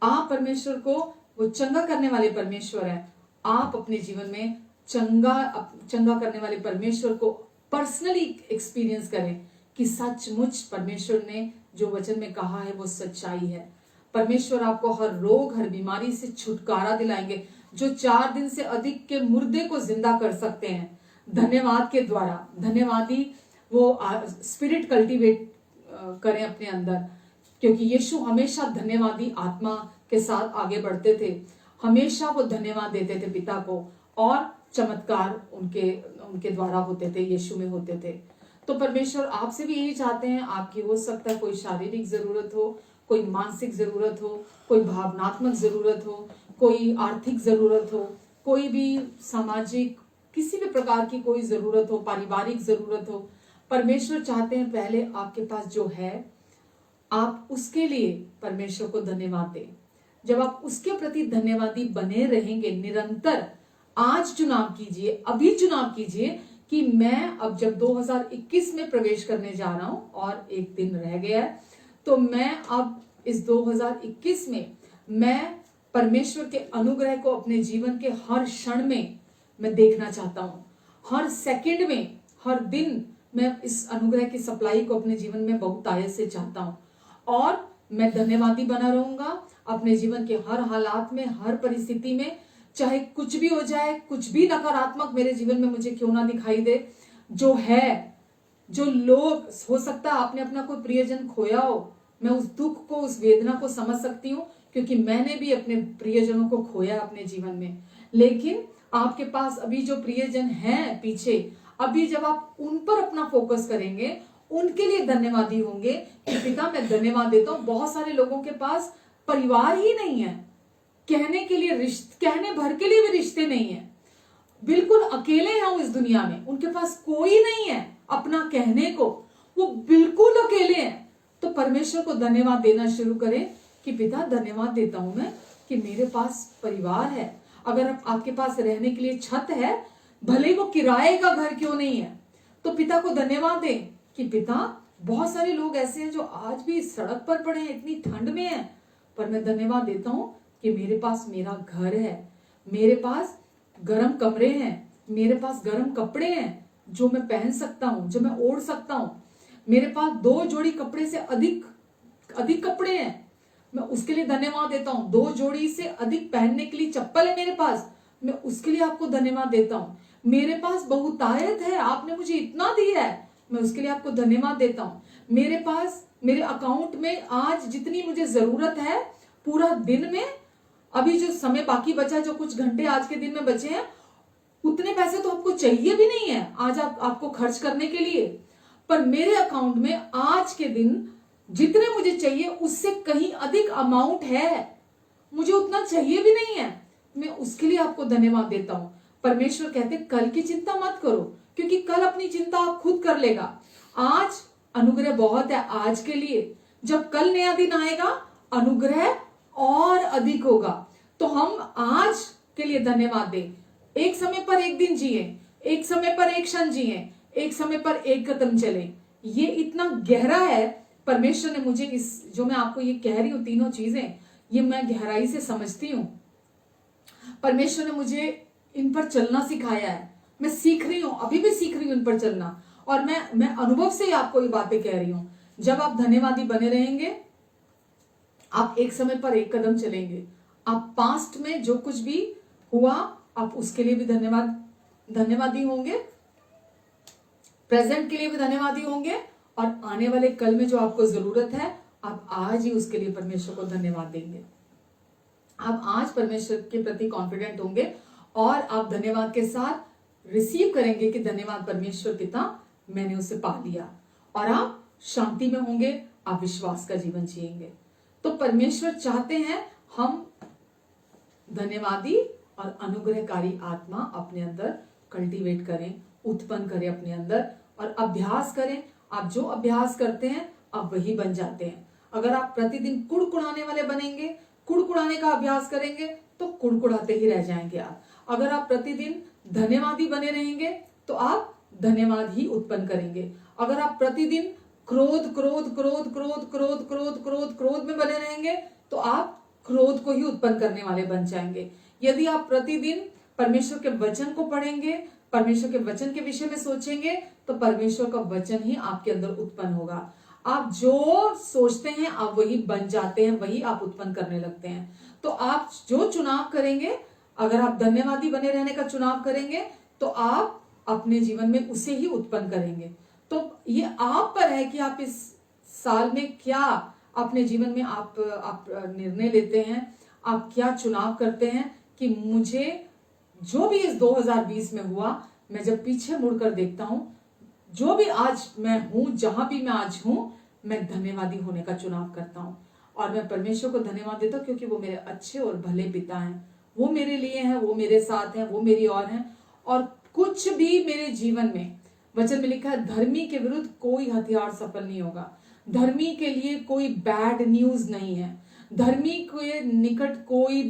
आप परमेश्वर को, वो चंगा करने वाले परमेश्वर हैं, आप अपने जीवन में चंगा करने वाले परमेश्वर को पर्सनली एक्सपीरियंस करें कि सचमुच परमेश्वर ने जो वचन में कहा है वो सच्चाई है। परमेश्वर आपको हर रोग, हर बीमारी से छुटकारा दिलाएंगे। जो 4 दिन से अधिक के मुर्दे को जिंदा कर सकते हैं धन्यवाद के द्वारा। धन्यवादी वो स्पिरिट कल्टीवेट करें अपने अंदर, क्योंकि यीशु हमेशा धन्यवादी आत्मा के साथ आगे बढ़ते थे। हमेशा वो धन्यवाद देते थे पिता को, और चमत्कार उनके द्वारा होते थे, यीशु में होते थे। तो परमेश्वर आपसे भी यही चाहते हैं। आपकी हो सकता है कोई शारीरिक जरूरत हो, कोई मानसिक जरूरत हो, कोई भावनात्मक जरूरत हो, कोई आर्थिक जरूरत हो, कोई भी सामाजिक किसी भी प्रकार की कोई जरूरत हो, पारिवारिक जरूरत हो। परमेश्वर चाहते हैं पहले आपके पास जो है आप उसके लिए परमेश्वर को धन्यवाद दें। जब आप उसके प्रति धन्यवादी बने रहेंगे निरंतर, आज चुनाव कीजिए, अभी चुनाव कीजिए कि मैं अब जब 2021 में प्रवेश करने जा रहा हूं और एक दिन रह गया है, तो मैं अब इस 2021 में मैं परमेश्वर के अनुग्रह को अपने जीवन के हर क्षण में मैं देखना चाहता हूं। हर सेकंड में, हर दिन मैं इस अनुग्रह की सप्लाई को अपने जीवन में बहुतायत से चाहता हूं, और मैं धन्यवादी बना रहूंगा अपने जीवन के हर हालात में, हर परिस्थिति में। चाहे कुछ भी हो जाए, कुछ भी नकारात्मक मेरे जीवन में मुझे क्यों ना दिखाई दे, जो है, जो लोग, हो सकता है आपने अपना कोई प्रियजन खोया हो, मैं उस दुख को, उस वेदना को समझ सकती हूँ, क्योंकि मैंने भी अपने प्रियजनों को खोया अपने जीवन में। लेकिन आपके पास अभी जो प्रियजन हैं पीछे, अभी जब आप उन पर अपना फोकस करेंगे, उनके लिए धन्यवादी होंगे कि पिता मैं धन्यवाद देता हूँ। बहुत सारे लोगों के पास परिवार ही नहीं है, कहने के लिए कहने भर के लिए भी रिश्ते नहीं है, बिल्कुल अकेले हैं इस दुनिया में, उनके पास कोई नहीं है अपना कहने को, वो बिल्कुल अकेले हैं। तो परमेश्वर को धन्यवाद देना शुरू करें कि पिता धन्यवाद देता हूं मैं कि मेरे पास परिवार है। अगर आपके पास रहने के लिए छत है, भले वो किराए का घर क्यों नहीं है, तो पिता को धन्यवाद दें कि पिता, बहुत सारे लोग ऐसे हैं जो आज भी सड़क पर पड़े हैं, इतनी ठंड में है, पर मैं धन्यवाद देता हूं कि मेरे पास मेरा घर है, मेरे पास गर्म कमरे हैं, मेरे पास गर्म कपड़े हैं जो मैं पहन सकता हूं, जो मैं ओढ़ सकता हूं, मेरे पास 2 जोड़ी कपड़े से अधिक कपड़े हैं, मैं उसके लिए धन्यवाद देता हूं। 2 जोड़ी से अधिक पहनने के लिए चप्पल है मेरे पास, मैं उसके लिए आपको धन्यवाद देता हूं। मेरे पास बहुतायत है, आपने मुझे इतना दिया है, मैं उसके लिए आपको धन्यवाद देता हूं। मेरे पास, मेरे अकाउंट में आज जितनी मुझे जरूरत है पूरा दिन में, अभी जो समय बाकी बचा, जो कुछ घंटे आज के दिन में बचे हैं, उतने पैसे तो आपको चाहिए भी नहीं है आज आपको खर्च करने के लिए, पर मेरे अकाउंट में आज के दिन जितने मुझे चाहिए उससे कहीं अधिक अमाउंट है, मुझे उतना चाहिए भी नहीं है, मैं उसके लिए आपको धन्यवाद देता हूं। परमेश्वर कहते कल की चिंता मत करो, क्योंकि कल अपनी चिंता आप खुद कर लेगा। आज अनुग्रह बहुत है आज के लिए, जब कल नया दिन आएगा अनुग्रह और अधिक होगा। तो हम आज के लिए धन्यवाद दें। एक समय पर एक दिन जिए, एक समय पर एक क्षण जिए, एक समय पर एक कदम चले। ये इतना गहरा है। परमेश्वर ने मुझे इस, जो मैं आपको ये कह रही हूं, तीनों चीजें, ये मैं गहराई से समझती हूं। परमेश्वर ने मुझे इन पर चलना सिखाया है, मैं सीख रही हूं, अभी भी सीख रही हूं इन पर चलना, और मैं अनुभव से ही आपको ये बातें कह रही हूं। जब आप धन्यवादी बने रहेंगे, आप एक समय पर एक कदम चलेंगे। आप पास्ट में जो कुछ भी हुआ आप उसके लिए भी धन्यवादी होंगे, प्रेजेंट के लिए भी धन्यवादी होंगे, और आने वाले कल में जो आपको जरूरत है आप आज ही उसके लिए परमेश्वर को धन्यवाद देंगे। आप आज परमेश्वर के प्रति कॉन्फिडेंट होंगे और आप धन्यवाद के साथ रिसीव करेंगे कि धन्यवाद परमेश्वर पिता, मैंने उसे पा लिया, और आप शांति में होंगे, आप विश्वास का जीवन जिएंगे। तो परमेश्वर चाहते हैं हम धन्यवादी और अनुग्रहकारी आत्मा अपने अंदर कल्टीवेट करें, उत्पन्न करें अपने अंदर, और अभ्यास करें। आप जो अभ्यास करते हैं आप वही बन जाते हैं। अगर आप प्रतिदिन कुड़कुड़ाने वाले बनेंगे, कुड़कुड़ाने का अभ्यास करेंगे, तो कुड़कुड़ाते ही रह जाएंगे आप। अगर आप प्रतिदिन धन्यवादी बने रहेंगे तो आप धन्यवाद ही उत्पन्न करेंगे। अगर आप प्रतिदिन क्रोध क्रोध क्रोध क्रोध क्रोध क्रोध क्रोध क्रोध में बने रहेंगे तो आप क्रोध को ही उत्पन्न करने वाले बन जाएंगे। यदि आप प्रतिदिन परमेश्वर के वचन को पढ़ेंगे, परमेश्वर के वचन के विषय में सोचेंगे, तो परमेश्वर का वचन ही आपके अंदर उत्पन्न होगा। आप जो सोचते हैं आप वही बन जाते हैं, वही आप उत्पन्न करने लगते हैं। तो आप जो चुनाव करेंगे, अगर आप धन्यवादी बने रहने का चुनाव करेंगे तो आप अपने जीवन में उसे ही उत्पन्न करेंगे। तो ये आप पर है कि आप इस साल में क्या अपने जीवन में आप निर्णय लेते हैं, आप क्या चुनाव करते हैं कि मुझे जो भी इस 2020 में हुआ, मैं जब पीछे मुड़कर देखता हूं, जो भी आज मैं हूं, जहां भी मैं आज हूं, मैं धन्यवादी होने का चुनाव करता हूं। और मैं परमेश्वर को धन्यवाद देता हूं क्योंकि वो मेरे अच्छे और भले पिता हैं। वो मेरे लिए हैं, वो मेरे साथ हैं, वो मेरी और हैं। और कुछ भी मेरे जीवन में, वचन में लिखा है, धर्मी के विरुद्ध कोई हथियार सफल नहीं होगा। धर्मी के लिए कोई बैड न्यूज नहीं है। धर्मी के निकट कोई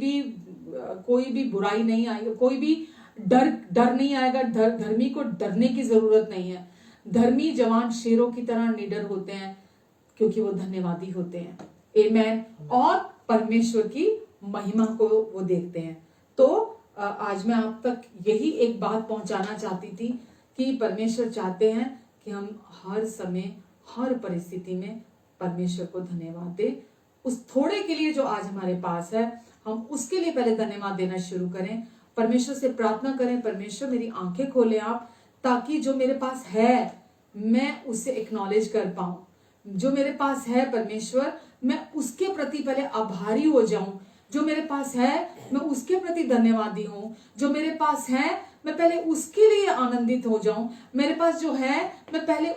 भी बुराई नहीं आएगी, कोई भी डर नहीं आएगा। धर्मी को डरने की जरूरत नहीं है। धर्मी जवान शेरों की तरह निडर होते हैं क्योंकि वो धन्यवादी होते हैं। आमेन। और परमेश्वर की महिमा को वो देखते हैं। तो आज मैं आप तक यही एक बात पहुंचाना चाहती थी कि परमेश्वर चाहते हैं कि हम हर समय, हर परिस्थिति में परमेश्वर को धन्यवाद दें। उस थोड़े के लिए जो आज हमारे पास है, हम उसके लिए पहले धन्यवाद देना शुरू करें। परमेश्वर से प्रार्थना करें, परमेश्वर मेरी आंखें खोले आप, ताकि जो मेरे पास है मैं उसे एक्नॉलेज कर पाऊं। जो मेरे पास है परमेश्वर, मैं उसके प्रति पहले आभारी हो जाऊं। जो मेरे पास है मैं उसके प्रति धन्यवादी हूं। जो मेरे पास है मैं पहले उसके लिए आनंदित हो जाऊं। मेरे पास जो है मैं पहले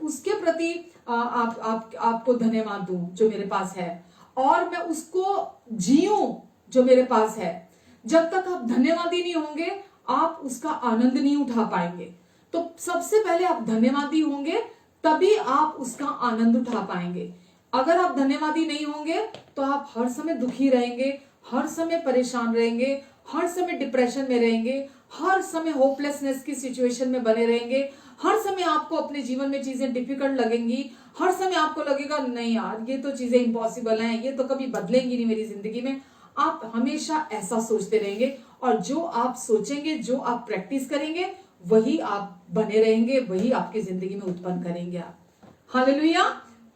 उसके प्रति आपको धन्यवाद दूं जो मेरे पास है, और मैं उसको जीऊं जो मेरे पास है। जब तक आप धन्यवादी नहीं होंगे, आप उसका आनंद नहीं उठा पाएंगे। तो सबसे पहले आप धन्यवादी होंगे, तभी आप उसका आनंद उठा पाएंगे। अगर आप धन्यवादी नहीं होंगे तो आप हर समय दुखी रहेंगे, हर समय परेशान रहेंगे, हर समय डिप्रेशन में रहेंगे, हर समय होपलेसनेस की सिचुएशन में बने रहेंगे। हर समय आपको अपने जीवन में चीजें डिफिकल्ट लगेंगी। हर समय आपको लगेगा नहीं यार, ये तो चीजें इम्पॉसिबल हैं, ये तो कभी बदलेंगी नहीं मेरी जिंदगी में। आप हमेशा ऐसा सोचते रहेंगे, और जो आप सोचेंगे, जो आप प्रैक्टिस करेंगे, वही आप बने रहेंगे, वही आपकी जिंदगी में उत्पन्न करेंगे आप। हालेलुया।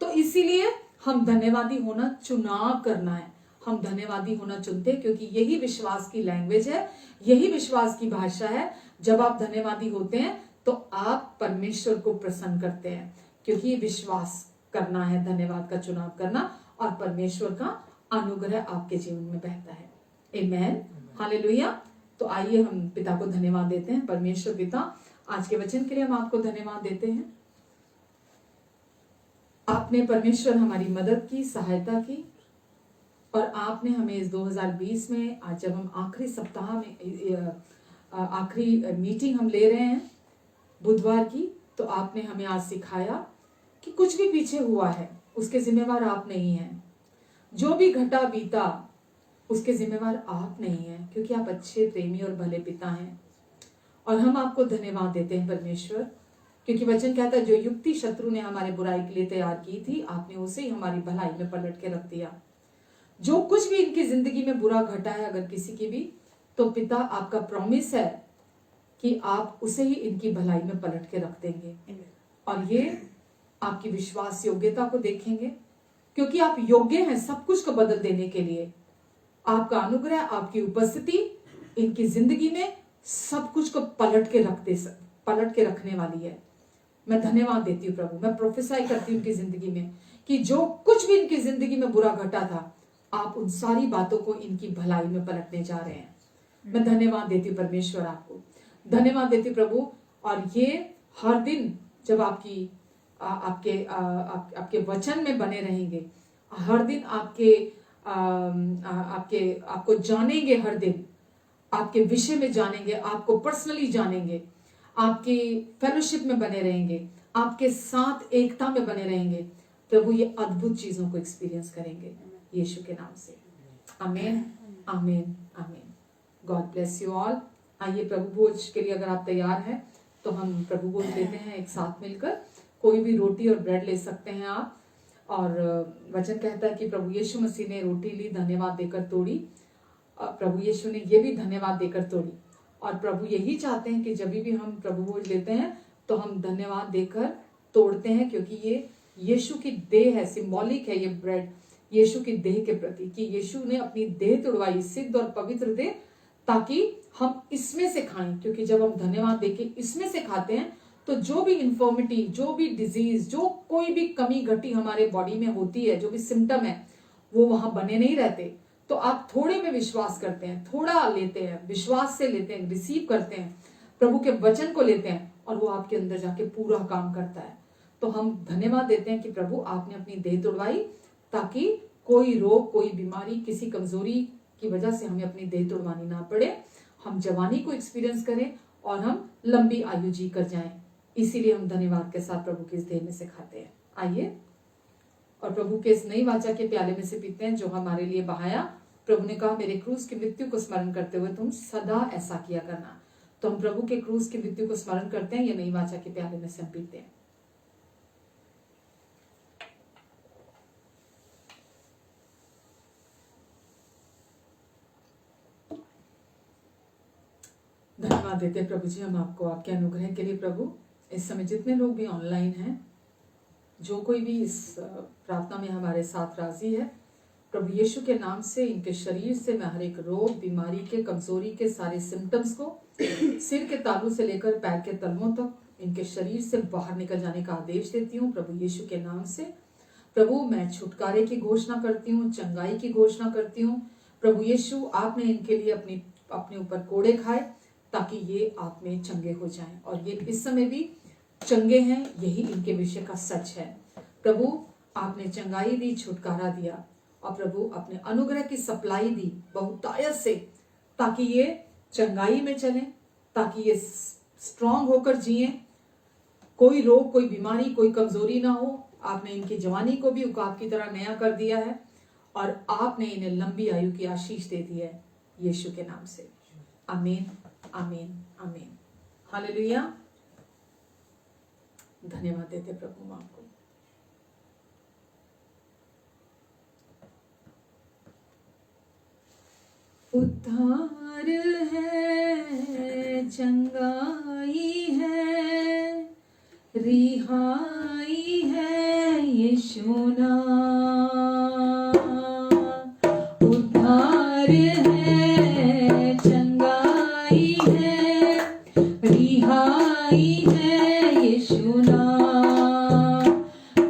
तो इसीलिए हम धन्यवादी होना चुनाव करना है। हम धन्यवादी होना चुनते हैं क्योंकि यही विश्वास की लैंग्वेज है, यही विश्वास की भाषा है। जब आप धन्यवादी होते हैं तो आप परमेश्वर को प्रसन्न करते हैं, क्योंकि विश्वास करना है, धन्यवाद का चुनाव करना, और परमेश्वर का अनुग्रह आपके जीवन में बहता है। आमेन। हालेलुया। तो आइए हम पिता को धन्यवाद देते हैं। परमेश्वर पिता, आज के वचन के लिए हम आपको धन्यवाद देते हैं। आपने परमेश्वर हमारी मदद की, सहायता की, और आपने हमें इस 2020 में, आज जब हम आखिरी सप्ताह में, आखिरी मीटिंग हम ले रहे हैं बुधवार की, तो आपने हमें आज सिखाया कि कुछ भी पीछे हुआ है उसके जिम्मेवार आप नहीं हैं। जो भी घटा बीता उसके जिम्मेवार आप नहीं हैं, क्योंकि आप अच्छे, प्रेमी और भले पिता हैं। और हम आपको धन्यवाद देते हैं परमेश्वर, क्योंकि वचन कहता है जो युक्ति शत्रु ने हमारे बुराई के लिए तैयार की थी, आपने उसे ही हमारी भलाई में पलट के रख दिया। जो कुछ भी इनकी जिंदगी में बुरा घटा है अगर किसी की भी, तो पिता आपका प्रॉमिस है कि आप उसे ही इनकी भलाई में पलट के रख देंगे। और ये आपकी विश्वास योग्यता को देखेंगे, क्योंकि आप योग्य हैं सब कुछ को बदल देने के लिए। आपका अनुग्रह, आपकी उपस्थिति इनकी जिंदगी में सब कुछ को पलट के रखने वाली है। मैं धन्यवाद देती हूँ प्रभु। मैं प्रोफेसाई करती हूँ इनकी जिंदगी में कि जो कुछ भी इनकी जिंदगी में बुरा घटा था, आप उन सारी बातों को इनकी भलाई में पलटने जा रहे हैं। मैं धन्यवाद देती हूँ परमेश्वर, आपको धन्यवाद देती हूँ प्रभु। और ये हर दिन जब आपके वचन में बने रहेंगे, हर दिन आपको जानेंगे, हर दिन आपके विषय में जानेंगे, आपको पर्सनली जानेंगे, आपकी फेलोशिप में बने रहेंगे, आपके साथ एकता में बने रहेंगे। प्रभु ये अद्भुत चीजों को एक्सपीरियंस करेंगे यीशु के नाम से। आमीन, आमीन, आमीन। God bless you all. आइए प्रभु भोज के लिए अगर आप तैयार हैं तो हम प्रभु भोज लेते हैं एक साथ मिलकर। कोई भी रोटी और ब्रेड ले सकते हैं आप। और वचन कहता है कि प्रभु यीशु मसीह ने रोटी ली, धन्यवाद देकर तोड़ी। प्रभु यीशु ने ये भी धन्यवाद देकर तोड़ी और प्रभु यही चाहते हैं कि जब भी हम प्रभु भोज लेते हैं तो हम धन्यवाद देकर तोड़ते हैं, क्योंकि ये यीशु की देह है, सिंबॉलिक है ये ब्रेड यीशु की देह के प्रति, कि यीशु ने अपनी देह तोड़वाई, सिद्ध और पवित्र देह, ताकि हम इसमें से खाएं। क्योंकि जब हम धन्यवाद देके इसमें से खाते हैं तो जो भी इन्फॉर्मिटी, जो भी डिजीज, जो कोई भी कमी घटी हमारे बॉडी में होती है, जो भी सिम्टम है, वो वहां बने नहीं रहते। तो आप थोड़े में विश्वास करते हैं, थोड़ा लेते हैं, विश्वास से लेते हैं, रिसीव करते हैं, प्रभु के वचन को लेते हैं और वो आपके अंदर जाके पूरा काम करता है। तो हम धन्यवाद देते हैं कि प्रभु आपने अपनी देह तोड़वाई ताकि कोई रोग, कोई बीमारी, किसी कमजोरी की वजह से हमें अपनी देह तोड़वानी ना पड़े, हम जवानी को एक्सपीरियंस करें और हम लंबी आयु जी कर जाएं। इसीलिए हम धन्यवाद के साथ प्रभु के इस देह में से खाते हैं। आइए और प्रभु के इस नई वाचा के प्याले में से पीते हैं जो हमारे लिए बहाया। प्रभु ने कहा मेरे क्रूस की मृत्यु को स्मरण करते हुए तुम सदा ऐसा किया करना। तो हम प्रभु के क्रूस की मृत्यु को स्मरण करते हैं, ये नई वाचा के प्याले में से हम पीते हैं। धन्यवाद देते प्रभु जी हम आपको, आपके अनुग्रह के लिए। प्रभु इस समय जितने लोग भी ऑनलाइन हैं, जो कोई भी इस प्रार्थना में हमारे साथ राजी है, प्रभु यीशु के नाम से इनके शरीर से मैं हर एक रोग, बीमारी के, कमजोरी के सारे सिम्टम्स को सिर के तालू से लेकर पैर के तलवों तक इनके शरीर से बाहर निकल जाने का आदेश देती हूँ प्रभु यीशु के नाम से। प्रभु मैं छुटकारे की घोषणा करती हूँ, चंगाई की घोषणा करती हूँ। प्रभु यीशु आपने इनके लिए अपने ऊपर कोड़े खाए ताकि ये आप में चंगे हो जाएं, और ये इस समय भी चंगे हैं, यही इनके विषय का सच है। प्रभु आपने चंगाई दी, छुटकारा दिया, और प्रभु अपने अनुग्रह की सप्लाई दी बहुतायत से, ताकि ये चंगाई में चलें, ताकि ये स्ट्रांग होकर जिए, कोई रोग, कोई बीमारी, कोई कमजोरी ना हो। आपने इनकी जवानी को भी उकाब की तरह नया कर दिया है, और आपने इन्हें लंबी आयु की आशीष दे दी है यीशु के नाम से। आमीन, आमीन, आमीन। हालेलुया। धन्यवाद देते प्रभु आपको। उद्धार है, चंगाई है, रिहाई है यीशु नाम। उद्धार है, चंगाई है, रिहाई है यीशु नाम।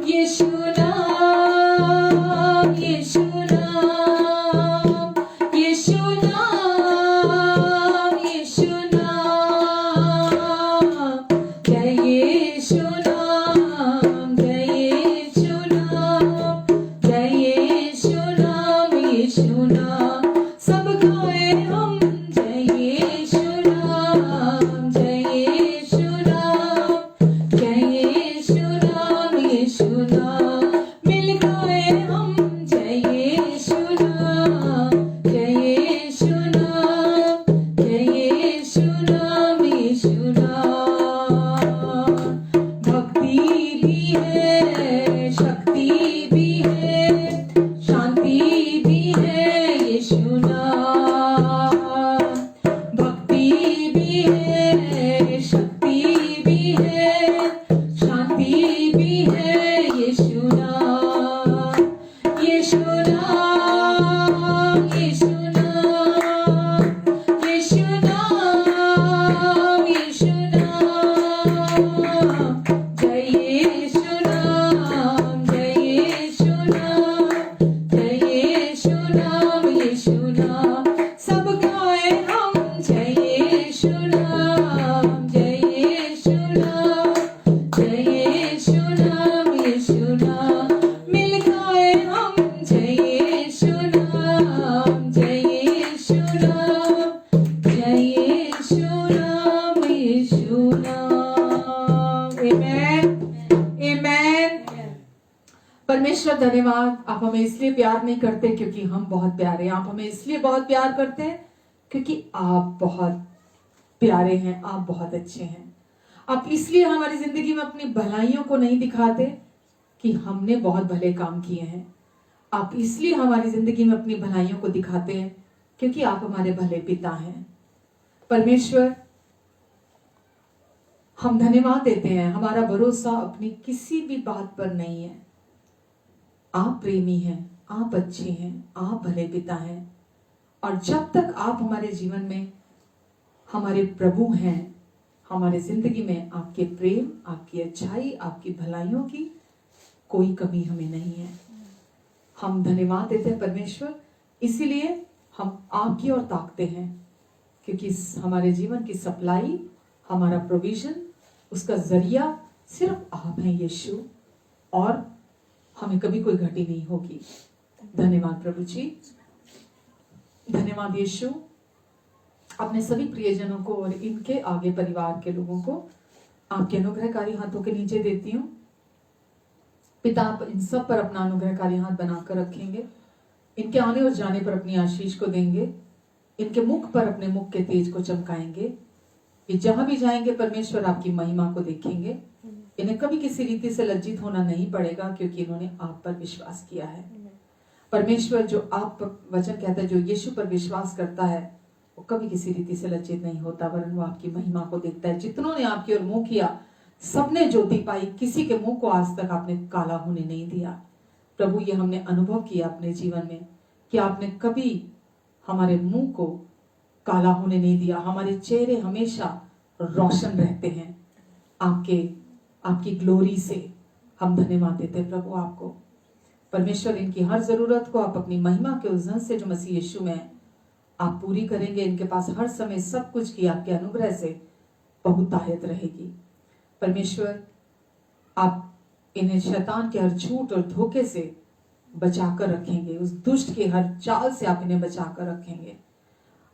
यीशु नाम, यीशु नाम, यीशु नाम, यीशु नाम। जय यीशु नाम, जय यीशु नाम, जय यीशु नाम, यीशु नाम। सब गाए हम जय यीशु नाम, जय यीशु नाम, जय यीशु नाम, यीशु नाम। मिल गाए हम जय यीशु नाम, जय यीशु नाम, जय यीशु नाम, यीशु नाम। भक्ति भी है, शक्ति भी है, शांति भी है यीशु नाम। भक्ति भी है, शक्ति भी है, शांति भी है यीशु नाम। यीशु नाम, यीशु नाम, यीशु नाम, यीशु नाम। जय यीशु नाम, जय यीशु नाम, जय यीशु नाम, यीशु नाम। सब गाए हम जय यीशु नाम, जय यीशु नाम, जय यीशु नाम, यीशु नाम। मिल गाए हम जय यीशु नाम, जय यीशु नाम, जय यीशु नाम, यीशु नाम। आमेन, आमेन। परमेश्वर धन्यवाद। आप हमें इसलिए प्यार नहीं करते क्योंकि हम बहुत प्यारे हैं, आप हमें इसलिए बहुत प्यार करते हैं क्योंकि आप बहुत प्यारे हैं, आप बहुत अच्छे हैं। आप इसलिए हमारी जिंदगी में अपनी भलाइयों को नहीं दिखाते कि हमने बहुत भले काम किए हैं। आप इसलिए हमारी जिंदगी में अपनी भलाइयों को दिखाते हैं क्योंकि आप हमारे भले पिता हैं। परमेश्वर, हम धन्यवाद देते हैं, हमारा भरोसा अपनी किसी भी बात पर नहीं है। आप प्रेमी हैं, आप अच्छे हैं, आप भले पिता हैं, और जब तक आप हमारे जीवन में हमारे प्रभु हैं, हमारे जिंदगी में आपके प्रेम, आपकी अच्छाई, आपकी भलाइयों की कोई कमी हमें नहीं है। हम धन्यवाद देते हैं परमेश्वर, इसीलिए हम आपकी ओर ताकते हैं, क्योंकि हमारे जीवन की सप्लाई, हमारा प्रोविजन, उसका जरिया सिर्फ आप हैं यीशु, और हमें कभी कोई घटी नहीं होगी। धन्यवाद प्रभु जी, धन्यवाद यीशु। अपने सभी प्रियजनों को और इनके आगे परिवार के लोगों को आपके अनुग्रहकारी हाथों के नीचे देती हूँ। पिता, आप इन सब पर अपना अनुग्रहकारी हाथ बनाकर रखेंगे, इनके आने और जाने पर अपनी आशीष को देंगे, इनके मुख पर अपने मुख के तेज को चमकाएंगे। ये जहां भी जाएंगे परमेश्वर आपकी महिमा को देखेंगे। इन्हें कभी किसी रीति से लज्जित होना नहीं पड़ेगा, क्योंकि इन्होंने आप पर विश्वास किया है। परमेश्वर, जो आप वचन कहता है, जो यीशु पर विश्वास करता है वो कभी किसी रीति से लज्जित नहीं होता, वरन वो आपकी महिमा को देखता है। जितनों ने आपकी ओर मुंह किया सबने ज्योति पाई, किसी के मुंह को आज तक आपने काला होने नहीं दिया। प्रभु, ये हमने अनुभव किया अपने जीवन में कि आपने कभी हमारे मुंह को काला होने नहीं दिया। हमारे चेहरे हमेशा रोशन रहते हैं आपकी ग्लोरी से। हम धन्यवाद देते हैं प्रभु आपको। परमेश्वर, इनकी हर जरूरत को आप अपनी महिमा के उस धन से जो मसीह यीशु में है आप पूरी करेंगे। इनके पास हर समय सब कुछ की आपके अनुग्रह से बहुतायत रहेगी। परमेश्वर, आप इन्हें शैतान के हर झूठ और धोखे से बचाकर रखेंगे, उस दुष्ट की हर चाल से आप इन्हें बचाकर रखेंगे।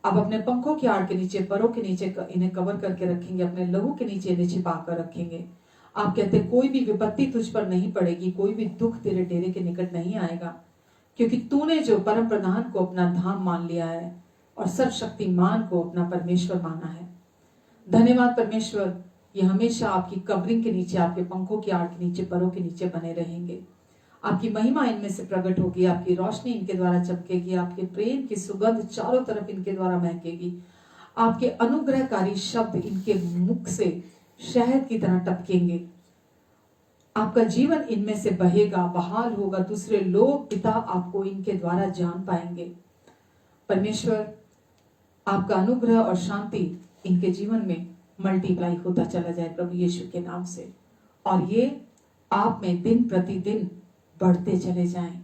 आप अपने पंखों की आड़ के नीचे, परों के नीचे इन्हें कवर करके रखेंगे, अपने लहू के नीचे इन्हें छिपा कर रखेंगे। आप कहते कोई भी विपत्ति तुझ पर नहीं पड़ेगी, कोई भी दुख तेरे डेरे के निकट नहीं आएगा, क्योंकि तूने जो परम प्रधान को अपना धाम मान लिया है और सर्वशक्तिमान को अपना परमेश्वर माना है। धन्यवाद परमेश्वर, ये हमेशा आपकी कवरिंग के नीचे, आपके पंखों की आड़ के नीचे, परों के नीचे बने रहेंगे। आपकी महिमा इनमें से प्रकट होगी, आपकी रोशनी इनके द्वारा चमकेगी, आपके प्रेम की सुगंध चारों तरफ इनके द्वारा महकेगी। आपके अनुग्रहकारी शब्द इनके मुख से शहद की तरह टपकेंगे। आपका जीवन इनमें से बहेगा, बहाल होगा। दूसरे लोग पिता आपको इनके द्वारा जान पाएंगे। परमेश्वर, आपका अनुग्रह और शांति इनके जीवन में मल्टीप्लाई होता चला जाए प्रभु यीशु के नाम से, और ये आप में दिन प्रतिदिन बढ़ते चले जाएं।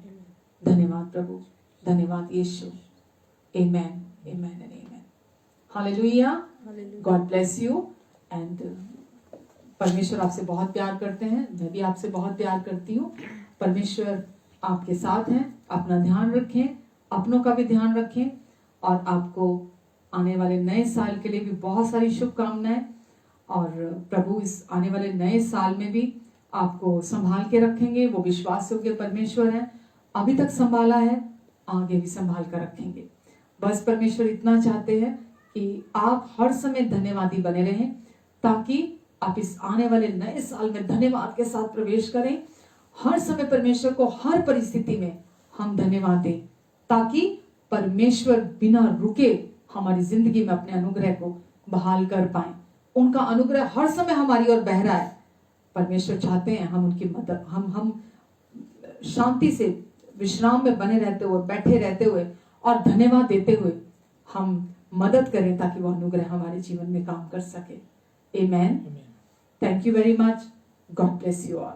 धन्यवाद प्रभु, धन्यवाद Yeshu. Amen, amen and amen. Hallelujah, God bless you. And परमेश्वर आपसे बहुत प्यार करते हैं, मैं भी आपसे बहुत प्यार करती हूँ। परमेश्वर आपके साथ हैं। अपना ध्यान रखें, अपनों का भी ध्यान रखें, और आपको आने वाले नए साल के लिए भी बहुत सारी शुभकामनाएं। और प्रभु इस आने वाले नए साल में भी आपको संभाल के रखेंगे। वो विश्वास योग्य परमेश्वर है, अभी तक संभाला है, आगे भी संभाल कर रखेंगे। बस परमेश्वर इतना चाहते हैं कि आप हर समय धन्यवादी बने रहें, ताकि आप इस आने वाले नए साल में धन्यवाद के साथ प्रवेश करें। हर समय परमेश्वर को हर परिस्थिति में हम धन्यवाद दें, ताकि परमेश्वर बिना रुके हमारी जिंदगी में अपने अनुग्रह को बहाल कर पाए। उनका अनुग्रह हर समय हमारी ओर बह रहा है। परमेश्वर चाहते हैं हम उनकी मदद, हम शांति से विश्राम में बने रहते हुए, बैठे रहते हुए और धन्यवाद देते हुए हम मदद करें, ताकि वो अनुग्रह हमारे जीवन में काम कर सके। Amen. Thank you very much. God bless you all.